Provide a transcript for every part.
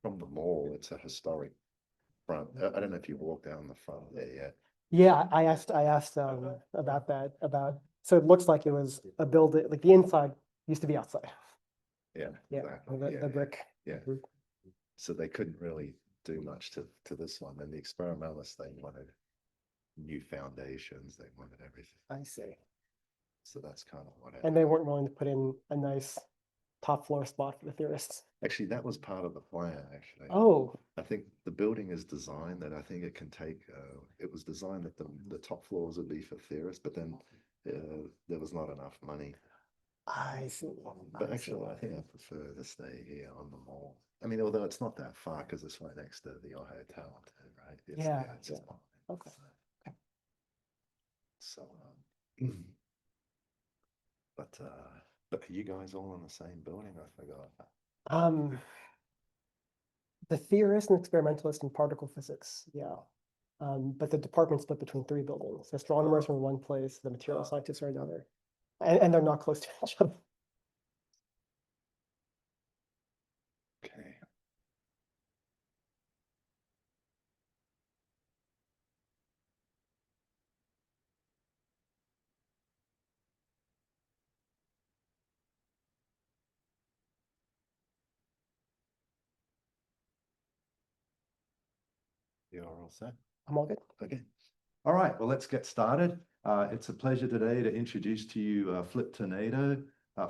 from the mall, it's a historic front. I don't know if you walked down the front there yet. Yeah, I asked about that, so it looks like it was a building, like the inside used to be outside. Yeah, Yeah, exactly. the brick. Yeah. Mhm. So they couldn't really do much to this one. And the experimentalists, they wanted new foundations, they wanted everything. I see. So that's kind of what And they weren't willing to put in a nice top floor spot for the theorists. actually that was part of the plan, actually. Oh, I think the building is designed that I think it can take, it was designed that the top floors would be for theorists, but then there was not enough money. I see. But actually, I think I prefer to stay here on the mall. I mean, although it's not that far because it's right next to the hotel, right? Yeah, it's yeah. not. Okay. So, but are you guys all in the same building? I forgot. The theorist and experimentalist in particle physics, yeah. But the department split between 3 buildings. Astronomers are in one place, the material scientists are another, and they're not close to each other. Okay. You're all set? I'm all good. Okay. All right, well, let's get started. It's a pleasure today to introduce to you Flip Tanedo.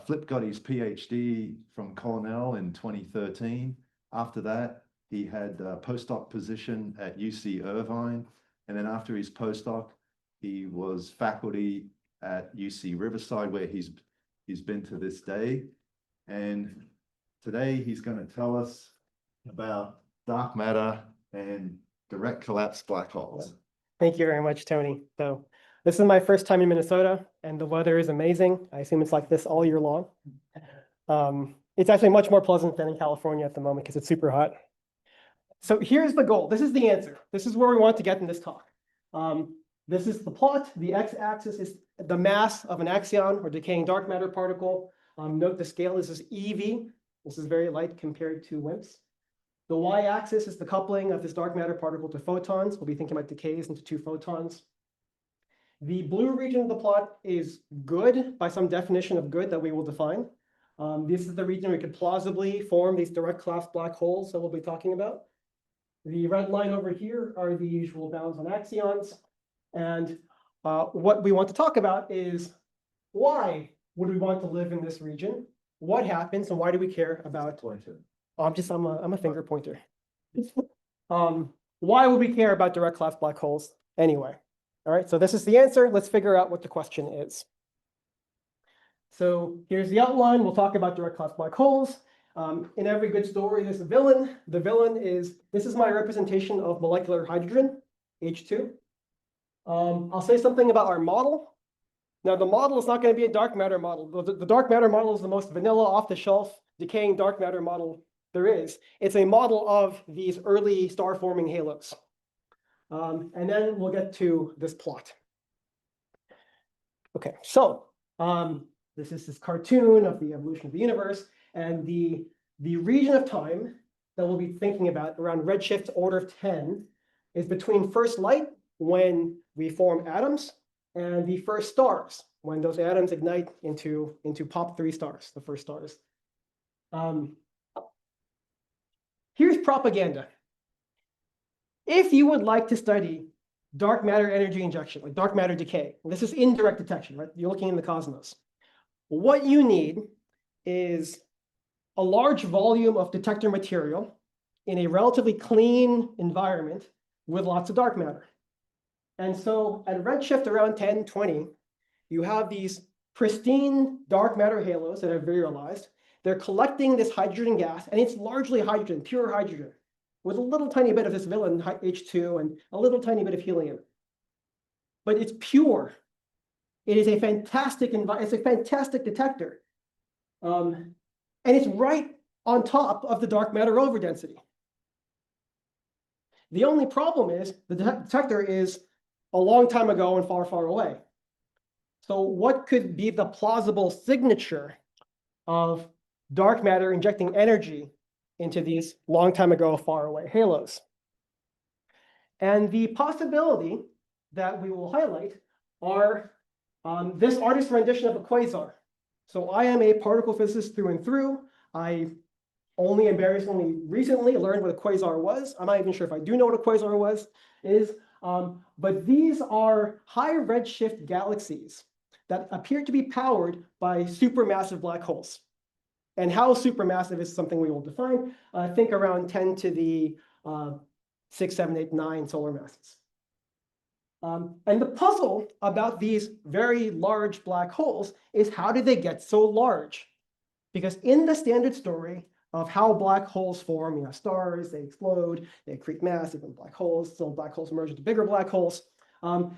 Flip got his PhD from Cornell in 2013. After that, he had a postdoc position at UC Irvine. And then after his postdoc, he was faculty at UC Riverside, where he's been to this day. And today he's going to tell us about dark matter and direct collapse black holes. Thank you very much, Tony. So this is my first time in Minnesota, and the weather is amazing. I assume it's like this all year long. It's actually much more pleasant than in California at the moment because it's super hot. So here's the goal. This is the answer. This is where we want to get in this talk. This is the plot. The x-axis is the mass of an axion or decaying dark matter particle. Note the scale. This is EV. This is very light compared to WIMPs. The y-axis is the coupling of this dark matter particle to photons. We'll be thinking about decays into 2 photons. The blue region of the plot is good by some definition of good that we will define. This is the region we could plausibly form these direct collapse black holes that we'll be talking about. The red line over here are the usual bounds on axions. And what we want to talk about is why would we want to live in this region? What happens and why do we care about? I'm a finger pointer. Why would we care about direct collapse black holes anyway? All right, so this is the answer. Let's figure out what the question is. So here's the outline. We'll talk about direct collapse black holes. In every good story, there's a villain. The villain is, this is my representation of molecular hydrogen, H2. I'll say something about our model. Now, the model is not going to be a dark matter model. The dark matter model is the most vanilla, off-the-shelf, decaying dark matter model there is. It's a model of these early star-forming halos. And then we'll get to this plot. Okay, so this is this cartoon of the evolution of the universe, and the region of time that we'll be thinking about around redshift order of 10 is between first light, when we form atoms, and the first stars, when those atoms ignite into pop 3 stars, the first stars. Here's propaganda. If you would like to study dark matter energy injection, like dark matter decay, this is indirect detection, right? You're looking in the cosmos. What you need is a large volume of detector material in a relatively clean environment with lots of dark matter. And so at redshift around 10, 20, you have these pristine dark matter halos that have virialized. They're collecting this hydrogen gas, and it's largely hydrogen, pure hydrogen, with a little tiny bit of this villain H2 and a little tiny bit of helium. But it's pure. It is a fantastic detector. And it's right on top of the dark matter overdensity. The only problem is the detector is a long time ago and far, far away. So what could be the plausible signature of dark matter injecting energy into these long time ago far away halos. And the possibility that we will highlight are this artist's rendition of a quasar. So I am a particle physicist through and through. I only embarrassingly recently learned what a quasar was. I'm not even sure if I do know what a quasar is. But these are high redshift galaxies that appear to be powered by supermassive black holes. And how supermassive is something we will define. Think around 10 to the 6, 7, 8, 9 solar masses. And the puzzle about these very large black holes is how did they get so large? Because in the standard story of how black holes form, you have stars, they explode, they accrete mass, even black holes, so black holes merge into bigger black holes.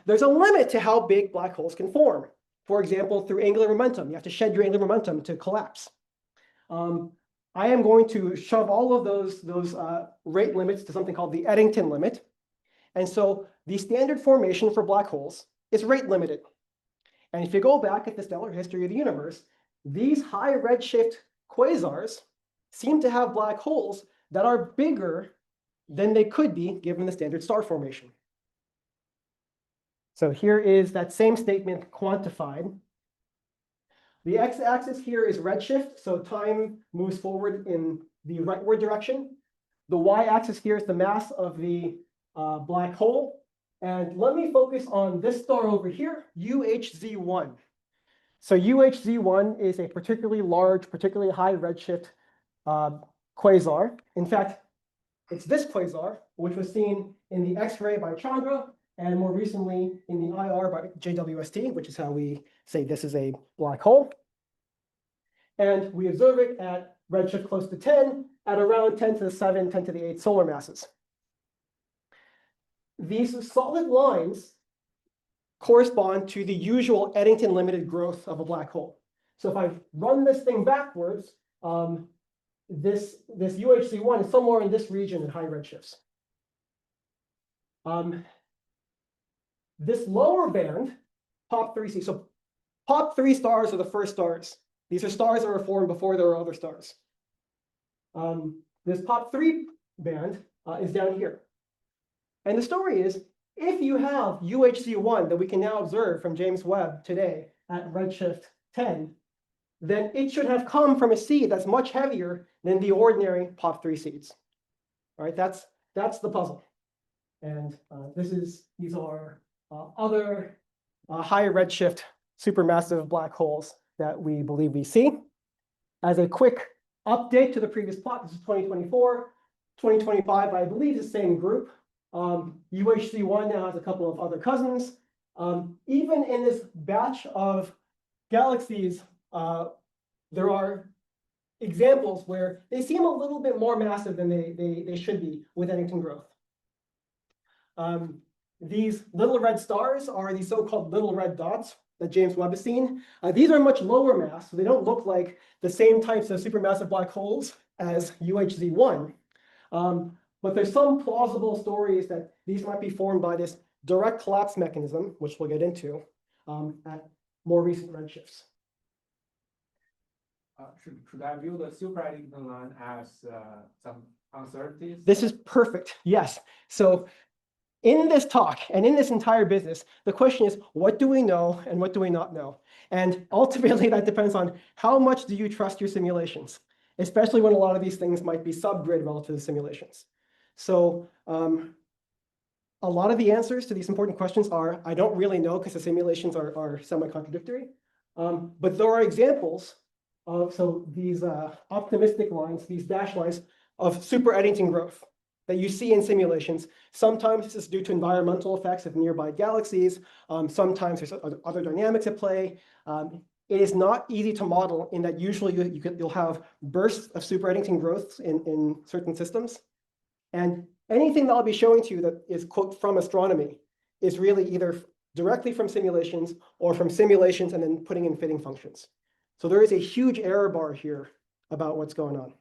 There's a limit to how big black holes can form. For example, through angular momentum, you have to shed your angular momentum to collapse. I am going to shove all of those rate limits to something called the Eddington limit. And so the standard formation for black holes is rate limited. And if you go back at the stellar history of the universe, these high redshift quasars seem to have black holes that are bigger than they could be given the standard star formation. So here is that same statement quantified. The x-axis here is redshift, so time moves forward in the rightward direction. The y-axis here is the mass of the black hole. And let me focus on this star over here, UHZ1. So UHZ1 is a particularly large, particularly high redshift quasar. In fact, it's this quasar, which was seen in the X-ray by Chandra, and more recently in the IR by JWST, which is how we say this is a black hole. And we observe it at redshift close to 10, at around 10 to the 7, 10 to the 8 solar masses. These solid lines correspond to the usual Eddington limited growth of a black hole. So if I run this thing backwards, this UHC1 is somewhere in this region in high redshifts. This lower band, POP3C, so POP3 stars are the first stars. These are stars that were formed before there were other stars. This POP3 band is down here. And the story is, if you have UHC1 that we can now observe from James Webb today at redshift 10, then it should have come from a seed that's much heavier than the ordinary POP3 seeds. All right, that's the puzzle. And these are other high redshift supermassive black holes that we believe we see. As a quick update to the previous plot, this is 2024. 2025, I believe, is the same group. UHC1 now has a couple of other cousins. Even in this batch of galaxies, there are examples where they seem a little bit more massive than they should be with Eddington growth. These little red stars are the so-called little red dots that James Webb has seen. These are much lower mass, so they don't look like the same types of supermassive black holes as UHZ1. But there's some plausible stories that these might be formed by this direct collapse mechanism, which we'll get into at more recent redshifts. Should I view the super Eddington line as some uncertainties? This is perfect. Yes. So in this talk and in this entire business, the question is, what do we know and what do we not know? And ultimately, that depends on how much do you trust your simulations, especially when a lot of these things might be subgrid relative to simulations. So a lot of the answers to these important questions are, I don't really know because the simulations are semi-contradictory. But there are examples of, so these optimistic lines, these dashed lines of super Eddington growth that you see in simulations. Sometimes this is due to environmental effects of nearby galaxies. Sometimes there's other dynamics at play. It is not easy to model in that usually you'll have bursts of super Eddington growth in certain systems. And anything that I'll be showing to you that is, quote, from astronomy is really either directly from simulations or from simulations and then putting in fitting functions. So there is a huge error bar here about what's going on.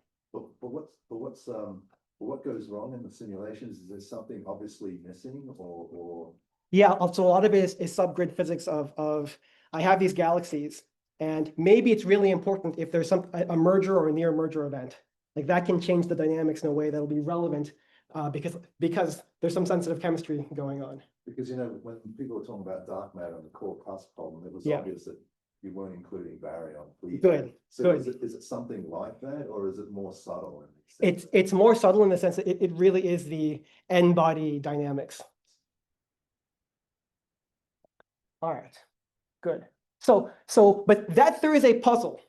What goes wrong in the simulations? Is there something obviously missing or? Yeah, so a lot of it is subgrid physics of I have these galaxies, and maybe it's really important if there's a merger or a near merger event. Like that can change the dynamics in a way that'll be relevant because there's some sensitive chemistry going on. Because, you know, when people were talking about dark matter and the core plus problem, it was Yeah. obvious that you weren't including baryon. Good. So good. is it something like that, or is it more subtle? In the extent It's more subtle in the sense that it really is the n-body dynamics. All right, good. But that there is a puzzle,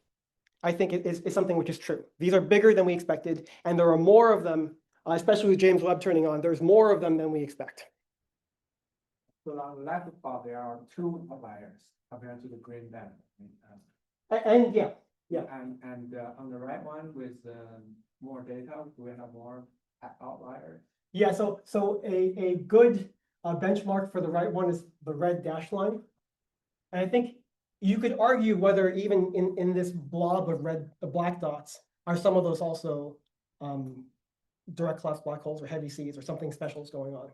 I think is something which is true. These are bigger than we expected, and there are more of them, especially with James Webb turning on, there's more of them than we expect. So on the left part, there are two outliers compared to the green band. And yeah, And on the right one with more data, we have more outliers. yeah. So a good benchmark for the right one is the red dashed line. And I think you could argue whether even in this blob of black dots, are some of those also direct collapse black holes or heavy seas or something special is going on.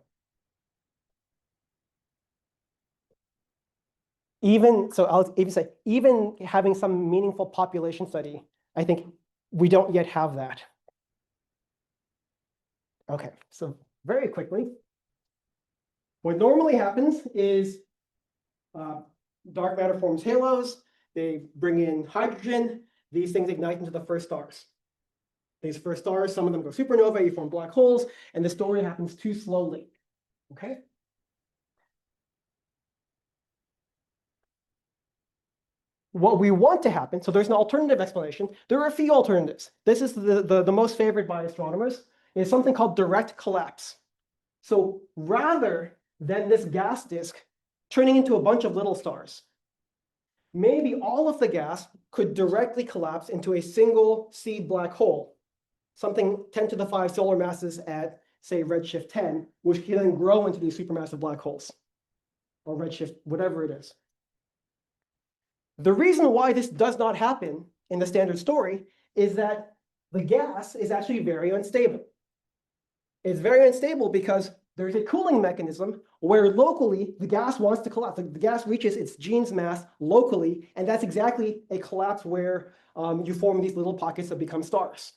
I'll even say, even having some meaningful population study, I think we don't yet have that. Okay, so very quickly, what normally happens is dark matter forms halos. They bring in hydrogen. These things ignite into the first stars. These first stars, some of them go supernova, you form black holes, and the story happens too slowly. Okay. What we want to happen, so there's an alternative explanation. There are a few alternatives. This is the most favored by astronomers, is something called direct collapse. So rather than this gas disk turning into a bunch of little stars, maybe all of the gas could directly collapse into a single seed black hole, something 10 to the 5 solar masses at, say, redshift 10, which can then grow into these supermassive black holes, or redshift, whatever it is. The reason why this does not happen in the standard story is that the gas is actually very unstable. It's very unstable because there's a cooling mechanism where locally the gas wants to collapse. The gas reaches its Jeans mass locally, and that's exactly a collapse where you form these little pockets that become stars.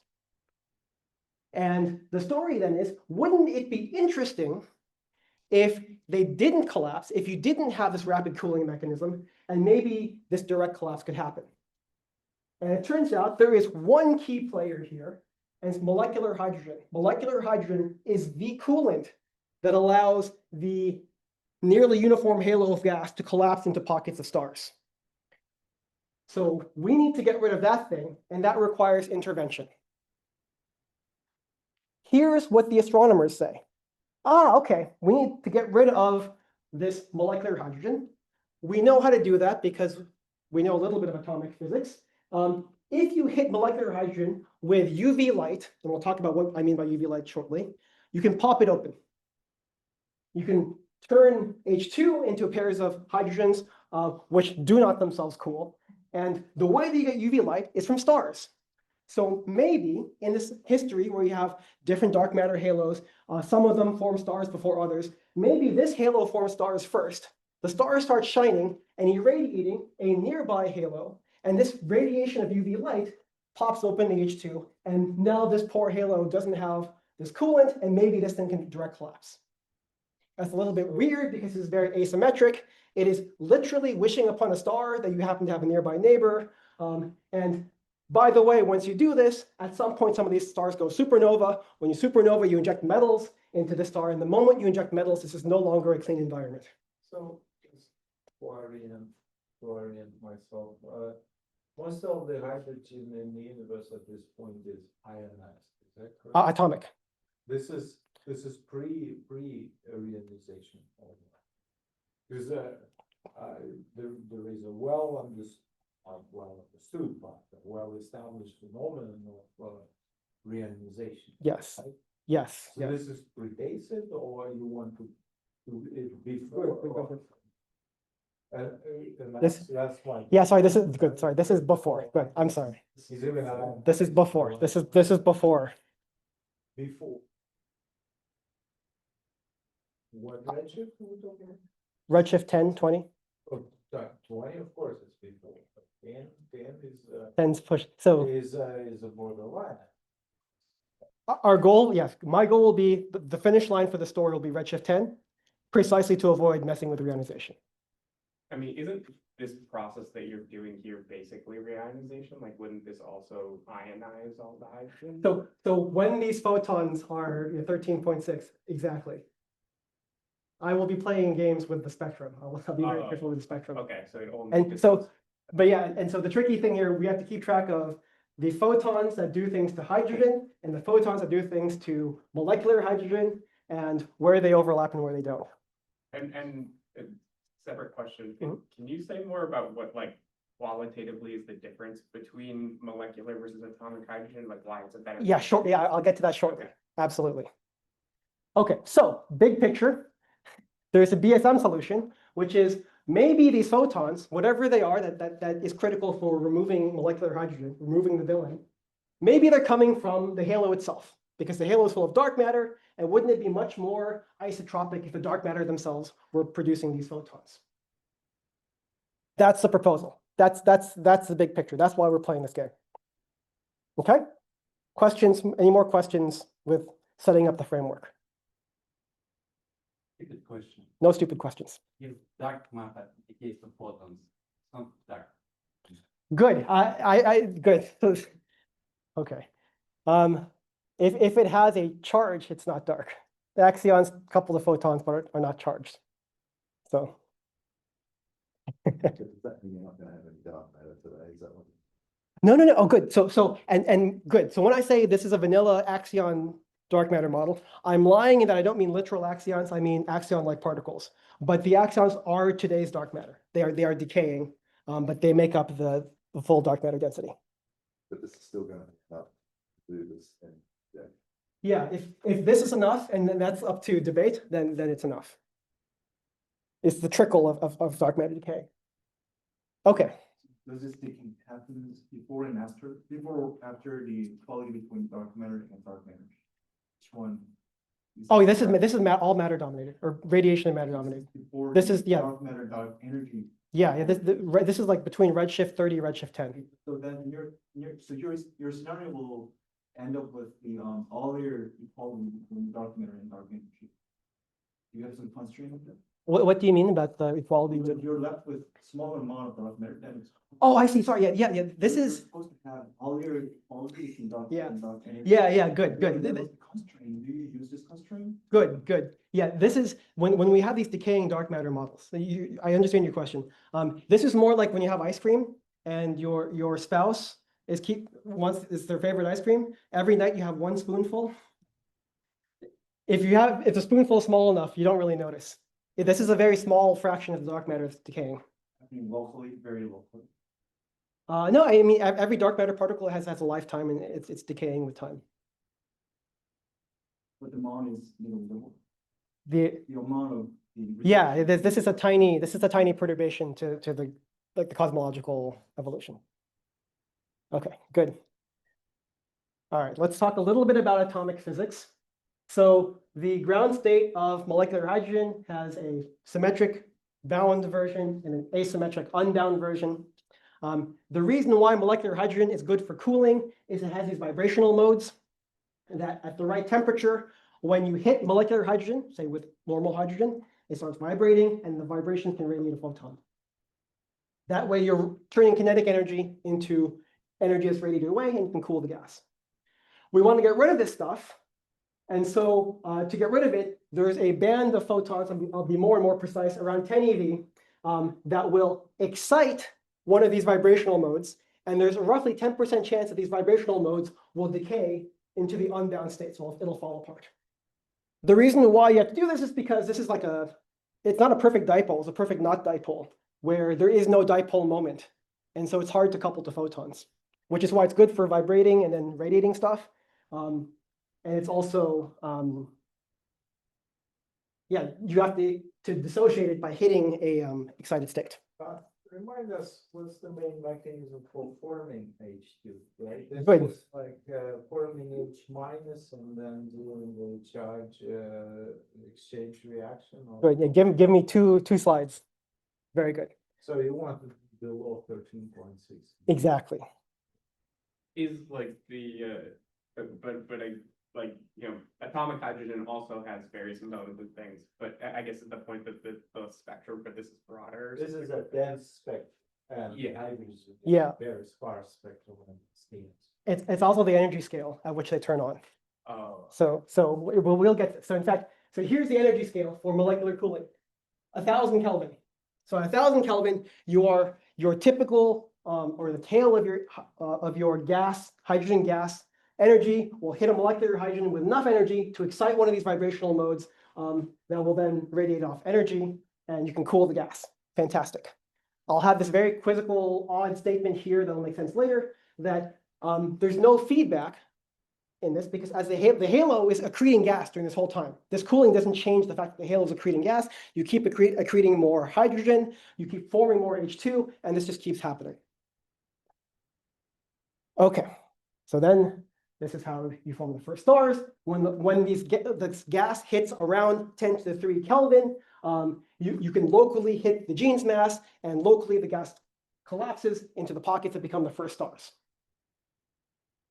And the story then is, wouldn't it be interesting if they didn't collapse, if you didn't have this rapid cooling mechanism, and maybe this direct collapse could happen? And it turns out there is one key player here, and it's molecular hydrogen. Molecular hydrogen is the coolant that allows the nearly uniform halo of gas to collapse into pockets of stars. So we need to get rid of that thing, and that requires intervention. Here's what the astronomers say. Okay, we need to get rid of this molecular hydrogen. We know how to do that because we know a little bit of atomic physics. If you hit molecular hydrogen with UV light, and we'll talk about what I mean by UV light shortly, you can pop it open. You can turn H2 into pairs of hydrogens, which do not themselves cool. And the way that you get UV light is from stars. So maybe in this history where you have different dark matter halos, some of them form stars before others, maybe this halo forms stars first. The stars start shining and irradiating a nearby halo, and this radiation of UV light pops open the H2, and now this poor halo doesn't have this coolant, and maybe this thing can direct collapse. That's a little bit weird because it's very asymmetric. It is literally wishing upon a star that you happen to have a nearby neighbor. And by the way, once you do this, at some point, some of these stars go supernova. When you supernova, you inject metals into the star. And the moment you inject metals, this is no longer a clean environment. So, just to orient myself, most of the hydrogen in the universe at this point is ionized. Is that correct? Atomic. This is pre-ionization. Because there is a well understood, but a well-established phenomenon of reionization. Yes. Right? Yes. So this is predates it, or you want to do it before? And that's why. Yeah, sorry, this is good. Sorry, this is before. Good. I'm sorry. This is before. This is before. Before. What redshift are we talking about? Redshift 10, 20. Oh, 20, of course, it's before. But 10 is 10's push. So is a borderline. Our goal, yes, my goal will be, the finish line for the story will be redshift 10, precisely to avoid messing with reionization. I mean, isn't this process that you're doing here basically reionization? Like, wouldn't this also ionize all the hydrogen? So when these photons are 13.6, exactly. I will be playing games with the spectrum. I'll be very Oh, careful with the spectrum. Okay, so it only. And so, but yeah, and so the tricky thing here, we have to keep track of the photons that do things to hydrogen and the photons that do things to molecular hydrogen and where they overlap and where they don't. And a separate question, Mhm. can you say more about what, like, qualitatively is the difference between molecular versus atomic hydrogen? Like, why it's a better? Yeah, shortly. Yeah, I'll get to that shortly. Absolutely. Okay, so big picture, there's a BSM solution, which is maybe these photons, whatever they are, that is critical for removing molecular hydrogen, removing the villain, maybe they're coming from the halo itself, because the halo is full of dark matter, and wouldn't it be much more isotropic if the dark matter themselves were producing these photons? That's the proposal. That's the big picture. That's why we're playing this game. Okay? Questions? Any more questions with setting up the framework? Stupid question. No stupid questions. If dark matter decays to photons, it's not dark. Good. Good. Okay. If it has a charge, it's not dark. The Axion's a couple of photons, but are not charged. So. Does that mean you're not gonna have any dark matter today? Is that what? No. Oh, good. And good. So when I say this is a vanilla Axion dark matter model, I'm lying in that I don't mean literal axions. I mean axion-like particles. But the axions are today's dark matter. They are decaying, but they make up the full dark matter density. But this is still gonna do this thing. Yeah. Yeah. If this is enough, and then that's up to debate, then it's enough. It's the trickle of dark matter decay. Okay. Does this taking happens before and after the equality between dark matter and dark matter? Which one? Oh, this is all matter dominated, or radiation and matter dominated. Before This the is, yeah. Dark matter, dark energy. Yeah. This is like between redshift 30, redshift 10. So then your scenario will end up with the all your equality between dark matter and dark energy. Do you have some constraint of that? What do you mean about the equality? But you're left with smaller amount of dark matter than. Oh, I see. Sorry. Yeah. This You're is. supposed to have all your equality in dark. Yeah. And dark energy. Yeah. Good. That was the constraint. Do you use this constraint? Good. Yeah. This is when we have these decaying dark matter models. So I understand your question. This is more like when you have ice cream and your spouse is their favorite ice cream. Every night you have one spoonful. If the spoonful is small enough, you don't really notice. This is a very small fraction of the dark matter that's decaying. I mean, locally, very locally. No, I mean every dark matter particle has a lifetime, and it's decaying with time. But the amount is, The the amount of. Yeah, this is a tiny perturbation to the cosmological evolution. Okay, good. All right, let's talk a little bit about atomic physics. So the ground state of molecular hydrogen has a symmetric bound version and an asymmetric unbound version. The reason why molecular hydrogen is good for cooling is it has these vibrational modes that at the right temperature, when you hit molecular hydrogen, say with normal hydrogen, it starts vibrating and the vibration can radiate a photon. That way you're turning kinetic energy into energy that's radiated away and you can cool the gas. We want to get rid of this stuff. And so to get rid of it, there's a band of photons, I'll be more and more precise, around 10 eV that will excite one of these vibrational modes. And there's a roughly 10% chance that these vibrational modes will decay into the unbound state, so it'll fall apart. The reason why you have to do this is because this is it's not a perfect dipole, it's a perfect not dipole, where there is no dipole moment. And so it's hard to couple to photons, which is why it's good for vibrating and then radiating stuff. And it's also, you have to dissociate it by hitting a excited state. Remind us, what's the main mechanism for forming H2, right? This Good. is like forming H minus and then doing the charge exchange reaction. Good. Yeah, give me two slides. Very good. So you want to below 13.6. Exactly. Is like the, but like, atomic hydrogen also has various modes and things, but I guess at the point that the spectrum for this is broader. or This is something a like that. dense spectrum. And Yeah. hydrogen is Yeah. very sparse spectrum and schemes. It's also the energy scale at which they turn on. Oh, So we'll get, so in fact, so here's the energy scale for molecular cooling. 1,000 Kelvin. So at 1,000 Kelvin, your typical, or the tail of your gas, hydrogen gas energy will hit a molecular hydrogen with enough energy to excite one of these vibrational modes that will then radiate off energy, and you can cool the gas. Fantastic. I'll have this very quizzical, odd statement here that'll make sense later, that there's no feedback in this because as the halo is accreting gas during this whole time. This cooling doesn't change the fact that the halo is accreting gas. You keep accreting more hydrogen, you keep forming more H2, and this just keeps happening. Okay, so then this is how you form the first stars. When this gas hits around 10 to the 3 Kelvin, you can locally hit the Jeans mass, and locally the gas collapses into the pockets that become the first stars.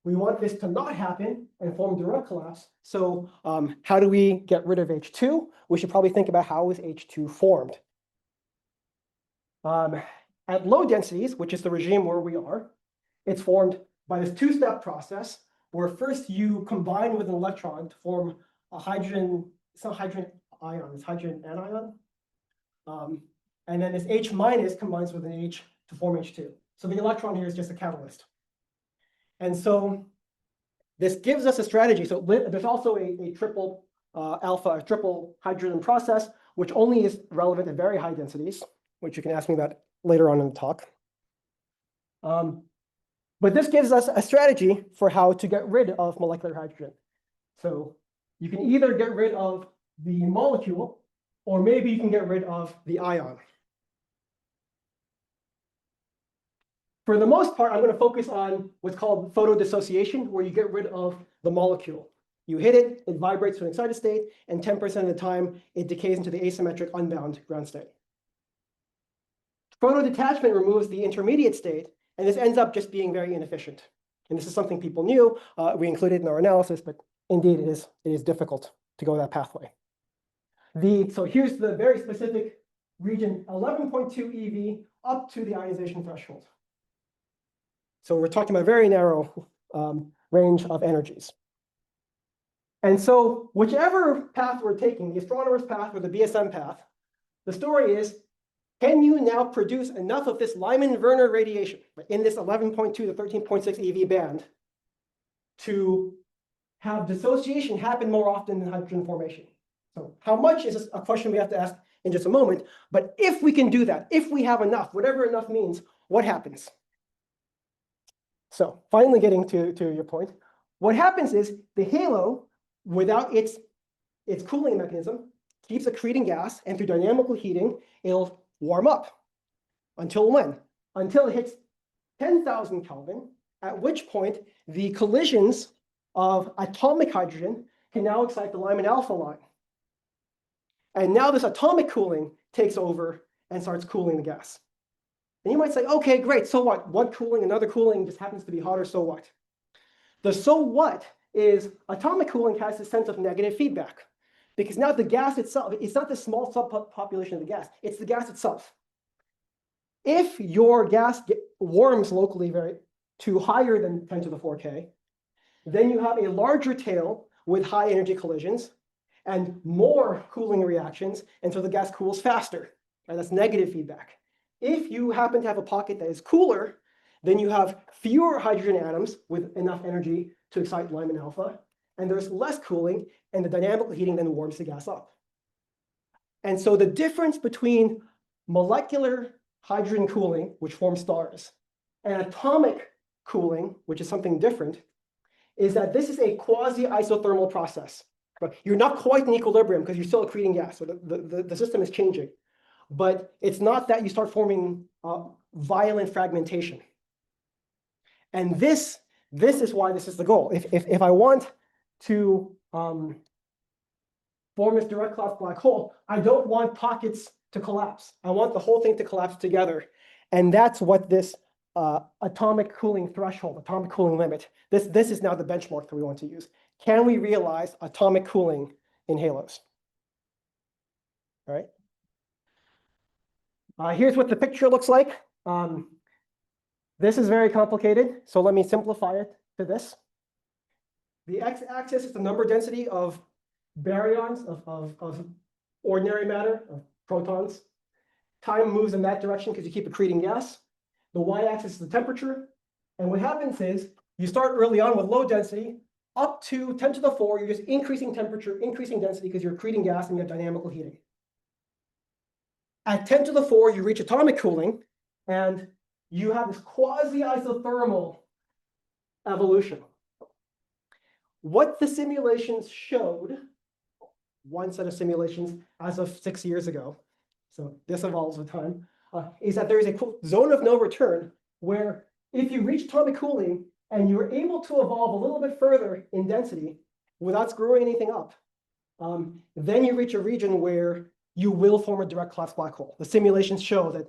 We want this to not happen and form direct collapse. So how do we get rid of H2? We should probably think about how is H2 formed. At low densities, which is the regime where we are, it's formed by this two-step process where first you combine with an electron to form a hydrogen, it's not hydrogen ion, it's hydrogen anion. And then this H minus combines with an H to form H2. So the electron here is just a catalyst. And so this gives us a strategy. So there's also a triple alpha, a triple hydrogen process, which only is relevant at very high densities, which you can ask me about later on in the talk. But this gives us a strategy for how to get rid of molecular hydrogen. So you can either get rid of the molecule, or maybe you can get rid of the ion. For the most part, I'm going to focus on what's called photodissociation, where you get rid of the molecule. You hit it, it vibrates to an excited state, and 10% of the time, it decays into the asymmetric unbound ground state. Photodetachment removes the intermediate state, and this ends up just being very inefficient. And this is something people knew. We included in our analysis, but indeed it is difficult to go that pathway. So here's the very specific region, 11.2 eV up to the ionization threshold. So we're talking about very narrow range of energies. And so whichever path we're taking, the astronomer's path or the BSM path, the story is, can you now produce enough of this Lyman-Werner radiation in this 11.2 to 13.6 eV band to have dissociation happen more often than hydrogen formation? So how much is a question we have to ask in just a moment. But if we can do that, if we have enough, whatever enough means, what happens? So finally getting to your point, what happens is the halo, without its cooling mechanism, keeps accreting gas, and through dynamical heating, it'll warm up. Until when? Until it hits 10,000 Kelvin, at which point the collisions of atomic hydrogen can now excite the Lyman alpha line. And now this atomic cooling takes over and starts cooling the gas. And you might say, okay, great, so what? One cooling, another cooling just happens to be hotter, so what? The so what is atomic cooling has a sense of negative feedback. Because now the gas itself, it's not the small subpopulation of the gas, it's the gas itself. If your gas warms locally to higher than 10 to the 4K, then you have a larger tail with high energy collisions and more cooling reactions, and so the gas cools faster. Right? That's negative feedback. If you happen to have a pocket that is cooler, then you have fewer hydrogen atoms with enough energy to excite Lyman alpha, and there's less cooling, and the dynamical heating then warms the gas up. And so the difference between molecular hydrogen cooling, which forms stars, and atomic cooling, which is something different, is that this is a quasi-isothermal process. But you're not quite in equilibrium because you're still accreting gas, so the system is changing. But it's not that you start forming violent fragmentation. And this is why this is the goal. If I want to form this direct collapse black hole, I don't want pockets to collapse. I want the whole thing to collapse together. And that's what this atomic cooling threshold, atomic cooling limit, this is now the benchmark that we want to use. can we realize atomic cooling in halos? All right. Here's what the picture looks like. This is very complicated, so let me simplify it to this. The x-axis is the number density of baryons, of ordinary matter, of protons. Time moves in that direction because you keep accreting gas. The y-axis is the temperature. And what happens is you start early on with low density, up to 10 to the 4, you're just increasing temperature, increasing density because you're accreting gas and you have dynamical heating. At 10 to the 4, you reach atomic cooling, and you have this quasi-isothermal evolution. What the simulations showed, one set of simulations as of 6 years ago, so this evolves with time, is that there is a zone of no return where if you reach atomic cooling and you're able to evolve a little bit further in density without screwing anything up, then you reach a region where you will form a direct collapse black hole. The simulations show that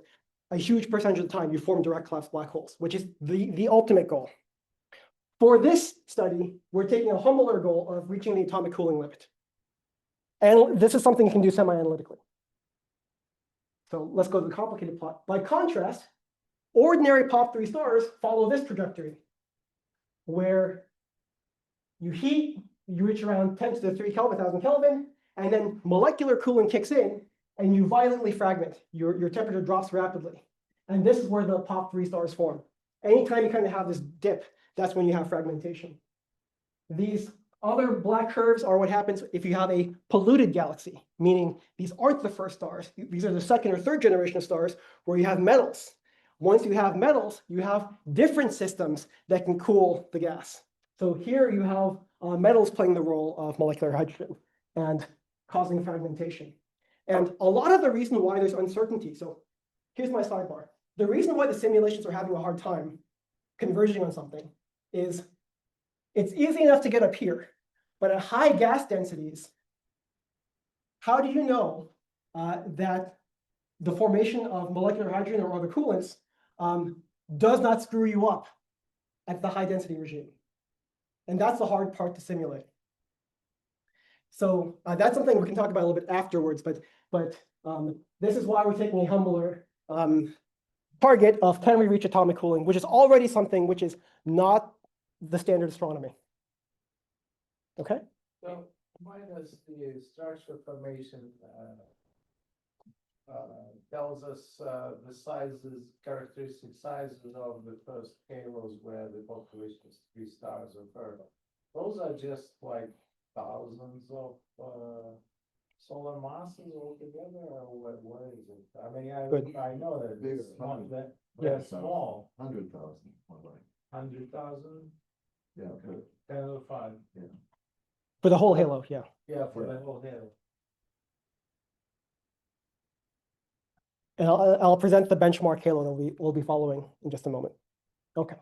a huge percentage of the time you form direct collapse black holes, which is the ultimate goal. For this study, we're taking a humbler goal of reaching the atomic cooling limit. And this is something you can do semi-analytically. So let's go to the complicated plot. By contrast, ordinary POP3 stars follow this trajectory, where you heat, you reach around 10 to the 3 Kelvin, 1000 Kelvin, and then molecular cooling kicks in, and you violently fragment. Your temperature drops rapidly. And this is where the POP3 stars form. Anytime you kind of have this dip, that's when you have fragmentation. These other black curves are what happens if you have a polluted galaxy, meaning these aren't the first stars. These are the second or third generation of stars where you have metals. Once you have metals, you have different systems that can cool the gas. So here you have metals playing the role of molecular hydrogen and causing fragmentation. And a lot of the reason why there's uncertainty, so here's my sidebar. The reason why the simulations are having a hard time converging on something is it's easy enough to get up here, but at high gas densities, how do you know that the formation of molecular hydrogen or other coolants does not screw you up at the high density regime? And that's the hard part to simulate. So that's something we can talk about a little bit afterwards, but this is why we're taking a humbler target of can we reach atomic cooling, which is already something which is not the standard astronomy. Okay? So minus the structure formation tells us the sizes, characteristic sizes of the first halos where the population is 3 stars occurred. Those are just like thousands of solar masses altogether, or what is it? I mean, I know that it's not that they're small. 100,000. 100,000? Yeah. Okay. 10 to the 5. Yeah. For the whole halo, yeah. Yeah, for the whole halo. And I'll present the benchmark halo that we'll be following in just a moment. Okay.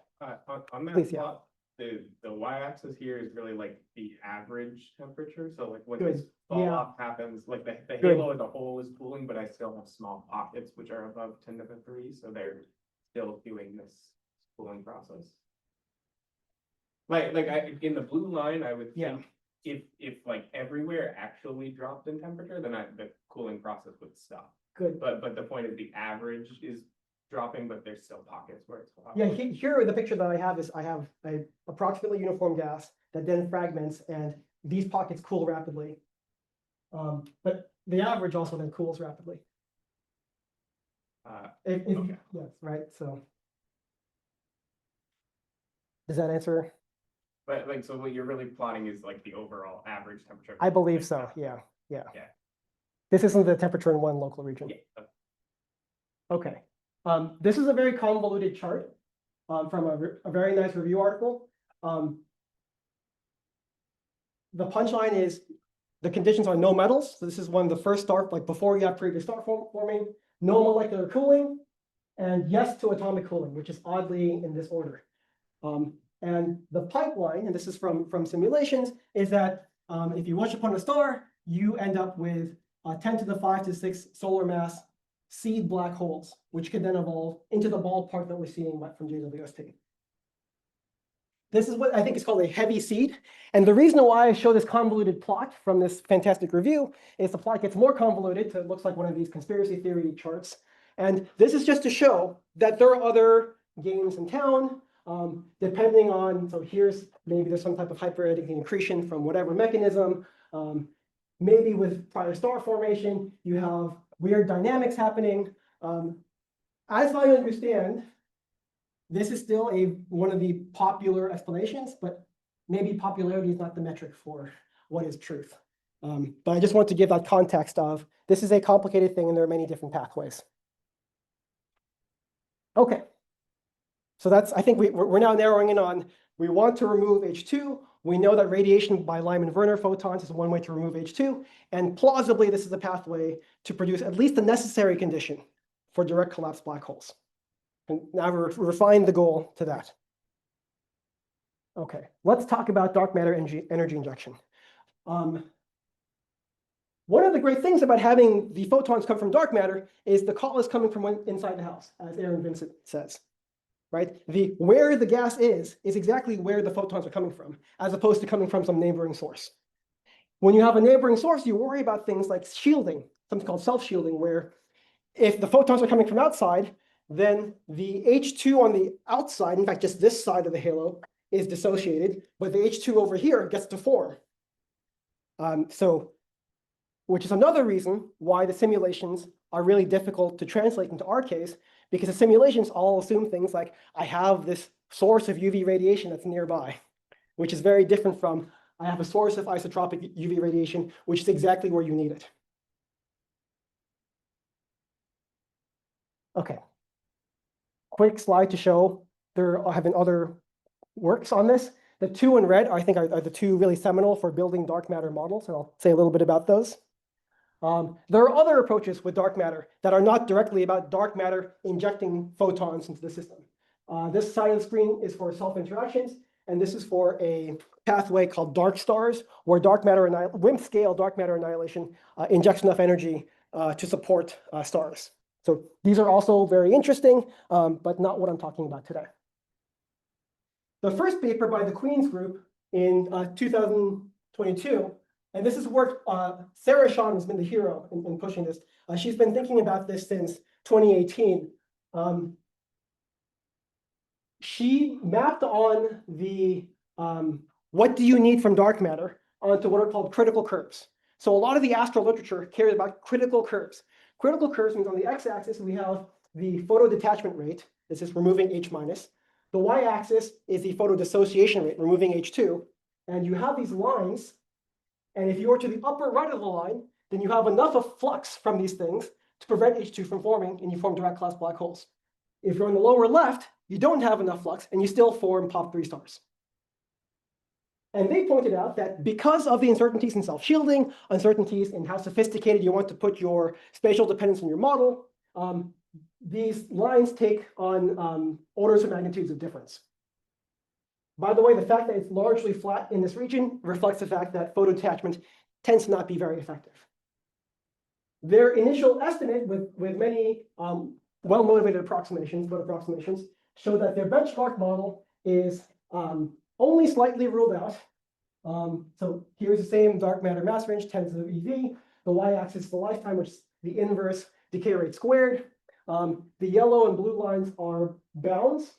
On that Please, yeah. plot, the y-axis here is really like the average temperature. So like when Good. this fall Yeah. off happens, like the Good. halo as a whole is cooling, but I still have small pockets which are above 10 to the 3, so they're still doing this cooling process. Like in the blue line, I would Yeah. think if like everywhere actually dropped in temperature, then the cooling process would stop. Good. But the point is the average is dropping, but there's still pockets where it's hot. Yeah, here the picture that I have is I have a approximately uniform gas that then fragments, and these pockets cool rapidly. But the average also then cools rapidly. Okay. Yes, right. So does that answer? But like, so what you're really plotting is like the overall average temperature. I believe so. Yeah. Yeah. This isn't the temperature in one local region. Yeah. Okay. This is a very convoluted chart from a very nice review article. The punchline is the conditions are no metals. So this is when the first star, like before you have previous star forming, no molecular cooling, and yes to atomic cooling, which is oddly in this order. And the pipeline, and this is from simulations, is that if you wish upon a star, you end up with 10 to the 5 to 6 solar mass seed black holes, which can then evolve into the ballpark that we're seeing from JWST. This is what I think is called a heavy seed. And the reason why I show this convoluted plot from this fantastic review is the plot gets more convoluted, so it looks like one of these conspiracy theory charts. And this is just to show that there are other games in town, depending on, so here's maybe there's some type of hyper-eddying accretion from whatever mechanism. Maybe with prior star formation, you have weird dynamics happening. As I understand, this is still one of the popular explanations, but maybe popularity is not the metric for what is truth. But I just want to give that context of this is a complicated thing and there are many different pathways. Okay, so I think we're now narrowing in on, we want to remove H2. We know that radiation by Lyman-Werner photons is one way to remove H2. And plausibly, this is a pathway to produce at least the necessary condition for direct collapse black holes. And now we're refined the goal to that. Okay, let's talk about dark matter energy injection. One of the great things about having the photons come from dark matter is the call is coming from inside the house, as Aaron Vincent says. Right? Where the gas is exactly where the photons are coming from, as opposed to coming from some neighboring source. When you have a neighboring source, you worry about things like shielding, something called self-shielding, where if the photons are coming from outside, then the H2 on the outside, in fact, just this side of the halo, is dissociated, but the H2 over here gets to form. Which is another reason why the simulations are really difficult to translate into our case, because the simulations all assume things like, I have this source of UV radiation that's nearby, which is very different from, I have a source of isotropic UV radiation, which is exactly where you need it. Okay. Quick slide to show there have been other works on this. The two in red, I think, are the two really seminal for building dark matter models, and I'll say a little bit about those. There are other approaches with dark matter that are not directly about dark matter injecting photons into the system. This side of the screen is for self-interactions, and this is for a pathway called dark stars, where WIMP scale dark matter annihilation injects enough energy to support stars. So these are also very interesting, but not what I'm talking about today. The first paper by the Queen's group in 2022, and this is work, Sarah Shawn has been the hero in pushing this. She's been thinking about this since 2018. She mapped on the what do you need from dark matter onto what are called critical curves. So a lot of the astro literature cares about critical curves. Critical curves means on the x-axis, we have the photo detachment rate. This is removing H minus. The y-axis is the photo dissociation rate, removing H2. And you have these lines. And if you are to the upper right of the line, then you have enough of flux from these things to prevent H2 from forming, and you form direct collapse black holes. If you're on the lower left, you don't have enough flux, and you still form POP3 stars. And they pointed out that because of the uncertainties in self-shielding, uncertainties in how sophisticated you want to put your spatial dependence in your model, these lines take on orders of magnitudes of difference. By the way, the fact that it's largely flat in this region reflects the fact that photo detachment tends to not be very effective. Their initial estimate with many well-motivated approximations, show that their benchmark model is only slightly ruled out. So here's the same dark matter mass range, 10 to the EV. The y-axis is the lifetime, which is the inverse decay rate squared. The yellow and blue lines are bounds.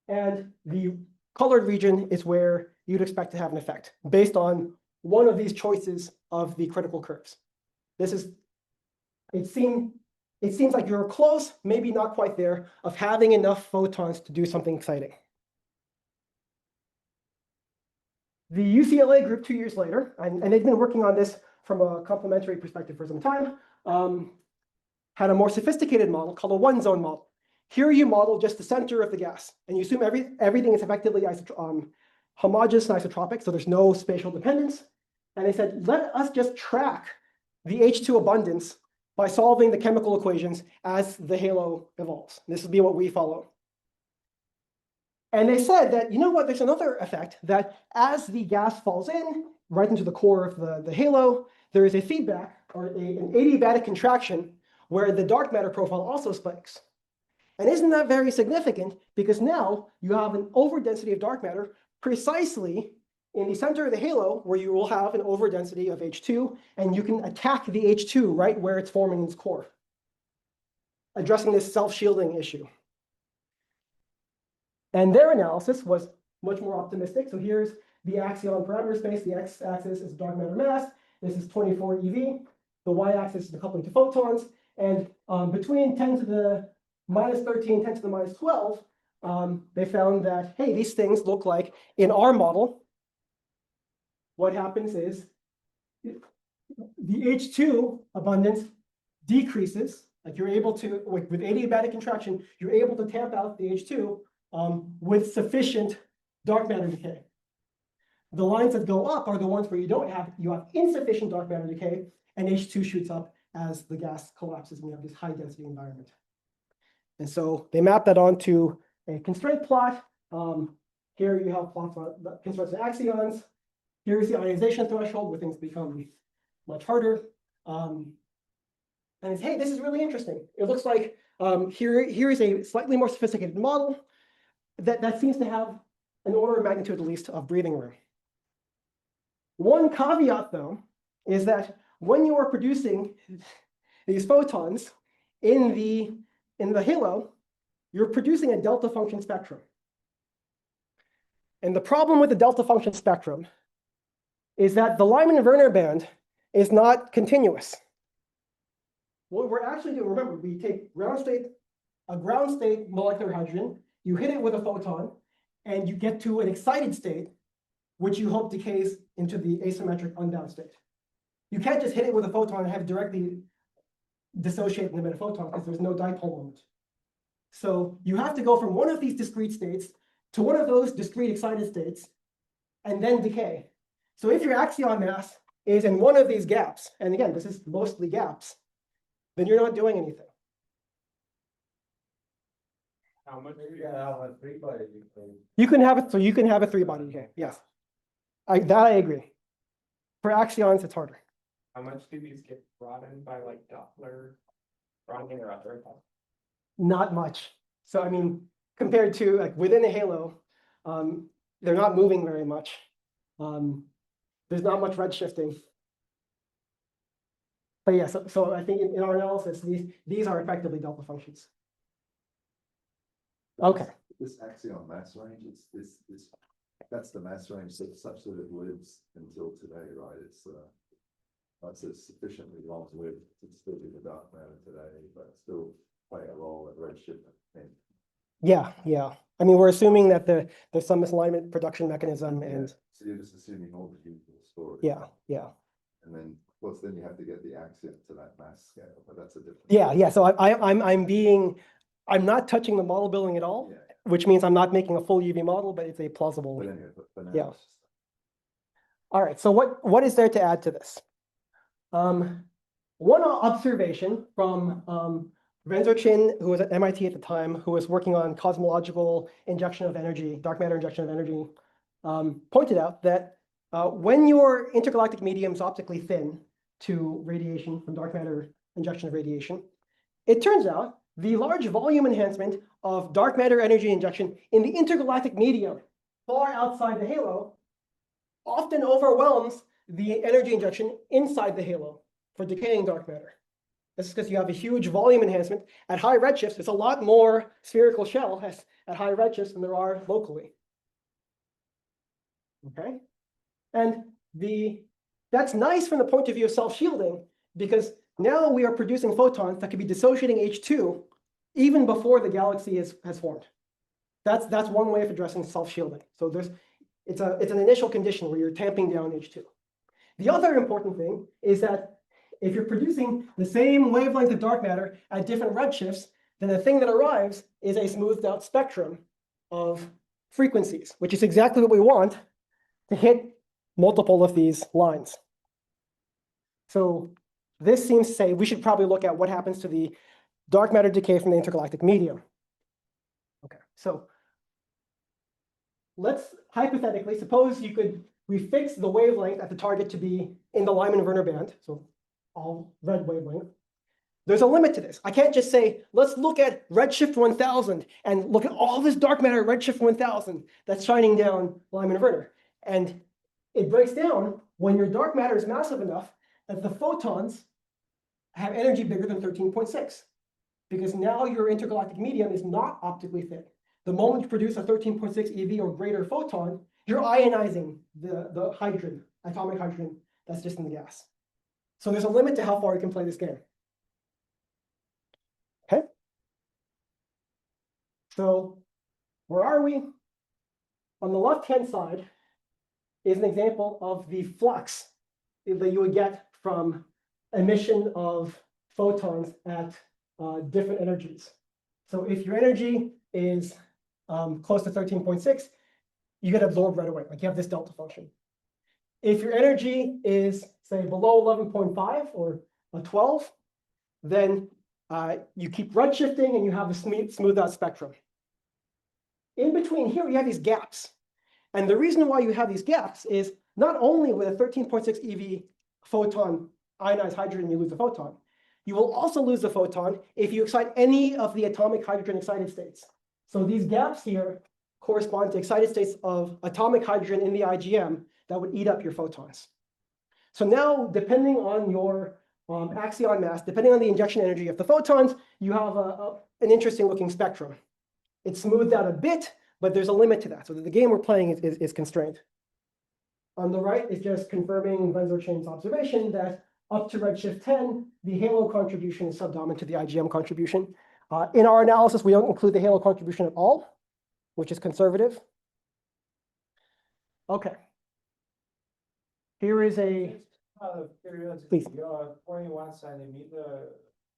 And the colored region is where you'd expect to have an effect based on one of these choices of the critical curves. It seems like you're close, maybe not quite there, of having enough photons to do something exciting. The UCLA group 2 years later, and they've been working on this from a complementary perspective for some time, had a more sophisticated model called a one-zone model. Here you model just the center of the gas, and you assume everything is effectively homogeneous and isotropic, so there's no spatial dependence. And they said, let us just track the H2 abundance by solving the chemical equations as the halo evolves. This will be what we follow. And they said that, you know what, there's another effect that as the gas falls in, right into the core of the halo, there is a feedback or an adiabatic contraction where the dark matter profile also spikes. And isn't that very significant? Because now you have an overdensity of dark matter precisely in the center of the halo where you will have an overdensity of H2, and you can attack the H2 right where it's forming its core, addressing this self-shielding issue. And their analysis was much more optimistic. So here's the Axion parameter space. The x-axis is dark matter mass. This is 24 eV. The y-axis is the coupling to photons. And between 10 to the minus 13, 10 to the minus 12, they found that, hey, these things look like in our model, what happens is the H2 abundance decreases. Like you're able to, with adiabatic contraction, you're able to tamp out the H2 with sufficient dark matter decay. The lines that go up are the ones where you have insufficient dark matter decay, and H2 shoots up as the gas collapses and you have this high density environment. And so they map that onto a constraint plot. Here you have plots on the constraints and axions. Here's the ionization threshold where things become much harder. And it's, hey, this is really interesting. It looks like here is a slightly more sophisticated model that seems to have an order of magnitude at least of breathing room. One caveat, though, is that when you are producing these photons in the halo, you're producing a delta function spectrum. And the problem with the delta function spectrum is that the Lyman-Werner band is not continuous. What we're actually doing, remember, we take a ground state molecular hydrogen, you hit it with a photon, and you get to an excited state, which you hope decays into the asymmetric unbound state. You can't just hit it with a photon and have it directly dissociate and emit a photon because there's no dipole moment. So you have to go from one of these discrete states to one of those discrete excited states and then decay. So if your axion mass is in one of these gaps, and again, this is mostly gaps, then you're not doing anything. How much? Maybe you have a three-body decay. You can have it, so you can have a three-body decay. Yes, I agree. For axions, it's harder. How much do these get brought in by like Doppler, Brownian, or other? Not much. So I mean, compared to like within a halo, they're not moving very much. There's not much redshifting. But yeah, so I think in our analysis, these are effectively delta functions. Okay. This axion mass range, that's the mass range such that it lives until today, right? It's sufficiently long-lived to still be the dark matter today, but still play a role at redshift. Yeah. I mean, we're assuming that there's some misalignment production mechanism, and so you're just assuming all the usual story. Yeah. And then, of course, then you have to get the axion to that mass scale, but that's a different. Yeah. So I'm not touching the model building at all, which means I'm not making a full UV model, but it's a plausible. But anyway, but now Yeah. it's just- All right. So what is there to add to this? One observation from Renzo Chin, who was at MIT at the time, who was working on cosmological injection of energy, dark matter injection of energy, pointed out that when your intergalactic medium is optically thin to radiation from dark matter injection of radiation, it turns out the large volume enhancement of dark matter energy injection in the intergalactic medium far outside the halo often overwhelms the energy injection inside the halo for decaying dark matter. This is because you have a huge volume enhancement. At high redshifts, there's a lot more spherical shell at high redshifts than there are locally. Okay? And that's nice from the point of view of self-shielding, because now we are producing photons that could be dissociating H2 even before the galaxy has formed. That's one way of addressing self-shielding. So it's an initial condition where you're tamping down H2. The other important thing is that if you're producing the same wavelength of dark matter at different redshifts, then the thing that arrives is a smoothed out spectrum of frequencies, which is exactly what we want to hit multiple of these lines. So this seems to say we should probably look at what happens to the dark matter decay from the intergalactic medium. Okay, so let's hypothetically suppose we fix the wavelength at the target to be in the Lyman-Werner band, so all red wavelength. there's a limit to this. I can't just say, let's look at redshift 1000 and look at all this dark matter at redshift 1000 that's shining down Lyman inverter. And it breaks down when your dark matter is massive enough that the photons have energy bigger than 13.6. Because now your intergalactic medium is not optically thin. The moment you produce a 13.6 EV or greater photon, you're ionizing the hydrogen, atomic hydrogen that's just in the gas. So there's a limit to how far you can play this game. Okay. So where are we? On the left-hand side is an example of the flux that you would get from emission of photons at different energies. So if your energy is close to 13.6, you get absorbed right away. Like you have this delta function. If your energy is, say, below 11.5 or a 12, then you keep redshifting and you have a smooth out spectrum. In between here, you have these gaps. And the reason why you have these gaps is not only with a 13.6 EV photon ionized hydrogen, you lose the photon. You will also lose the photon if you excite any of the atomic hydrogen excited states. So these gaps here correspond to excited states of atomic hydrogen in the IgM that would eat up your photons. So now, depending on your Axion mass, depending on the injection energy of the photons, you have an interesting looking spectrum. It's smoothed out a bit, but there's a limit to that. So the game we're playing is constrained. On the right is just confirming Benzo-Chain's observation that up to redshift 10, the halo contribution is subdominant to the IgM contribution. In our analysis, we don't include the halo contribution at all, which is conservative. Okay. Here is a Out of curiosity, Please. your 21 centimeter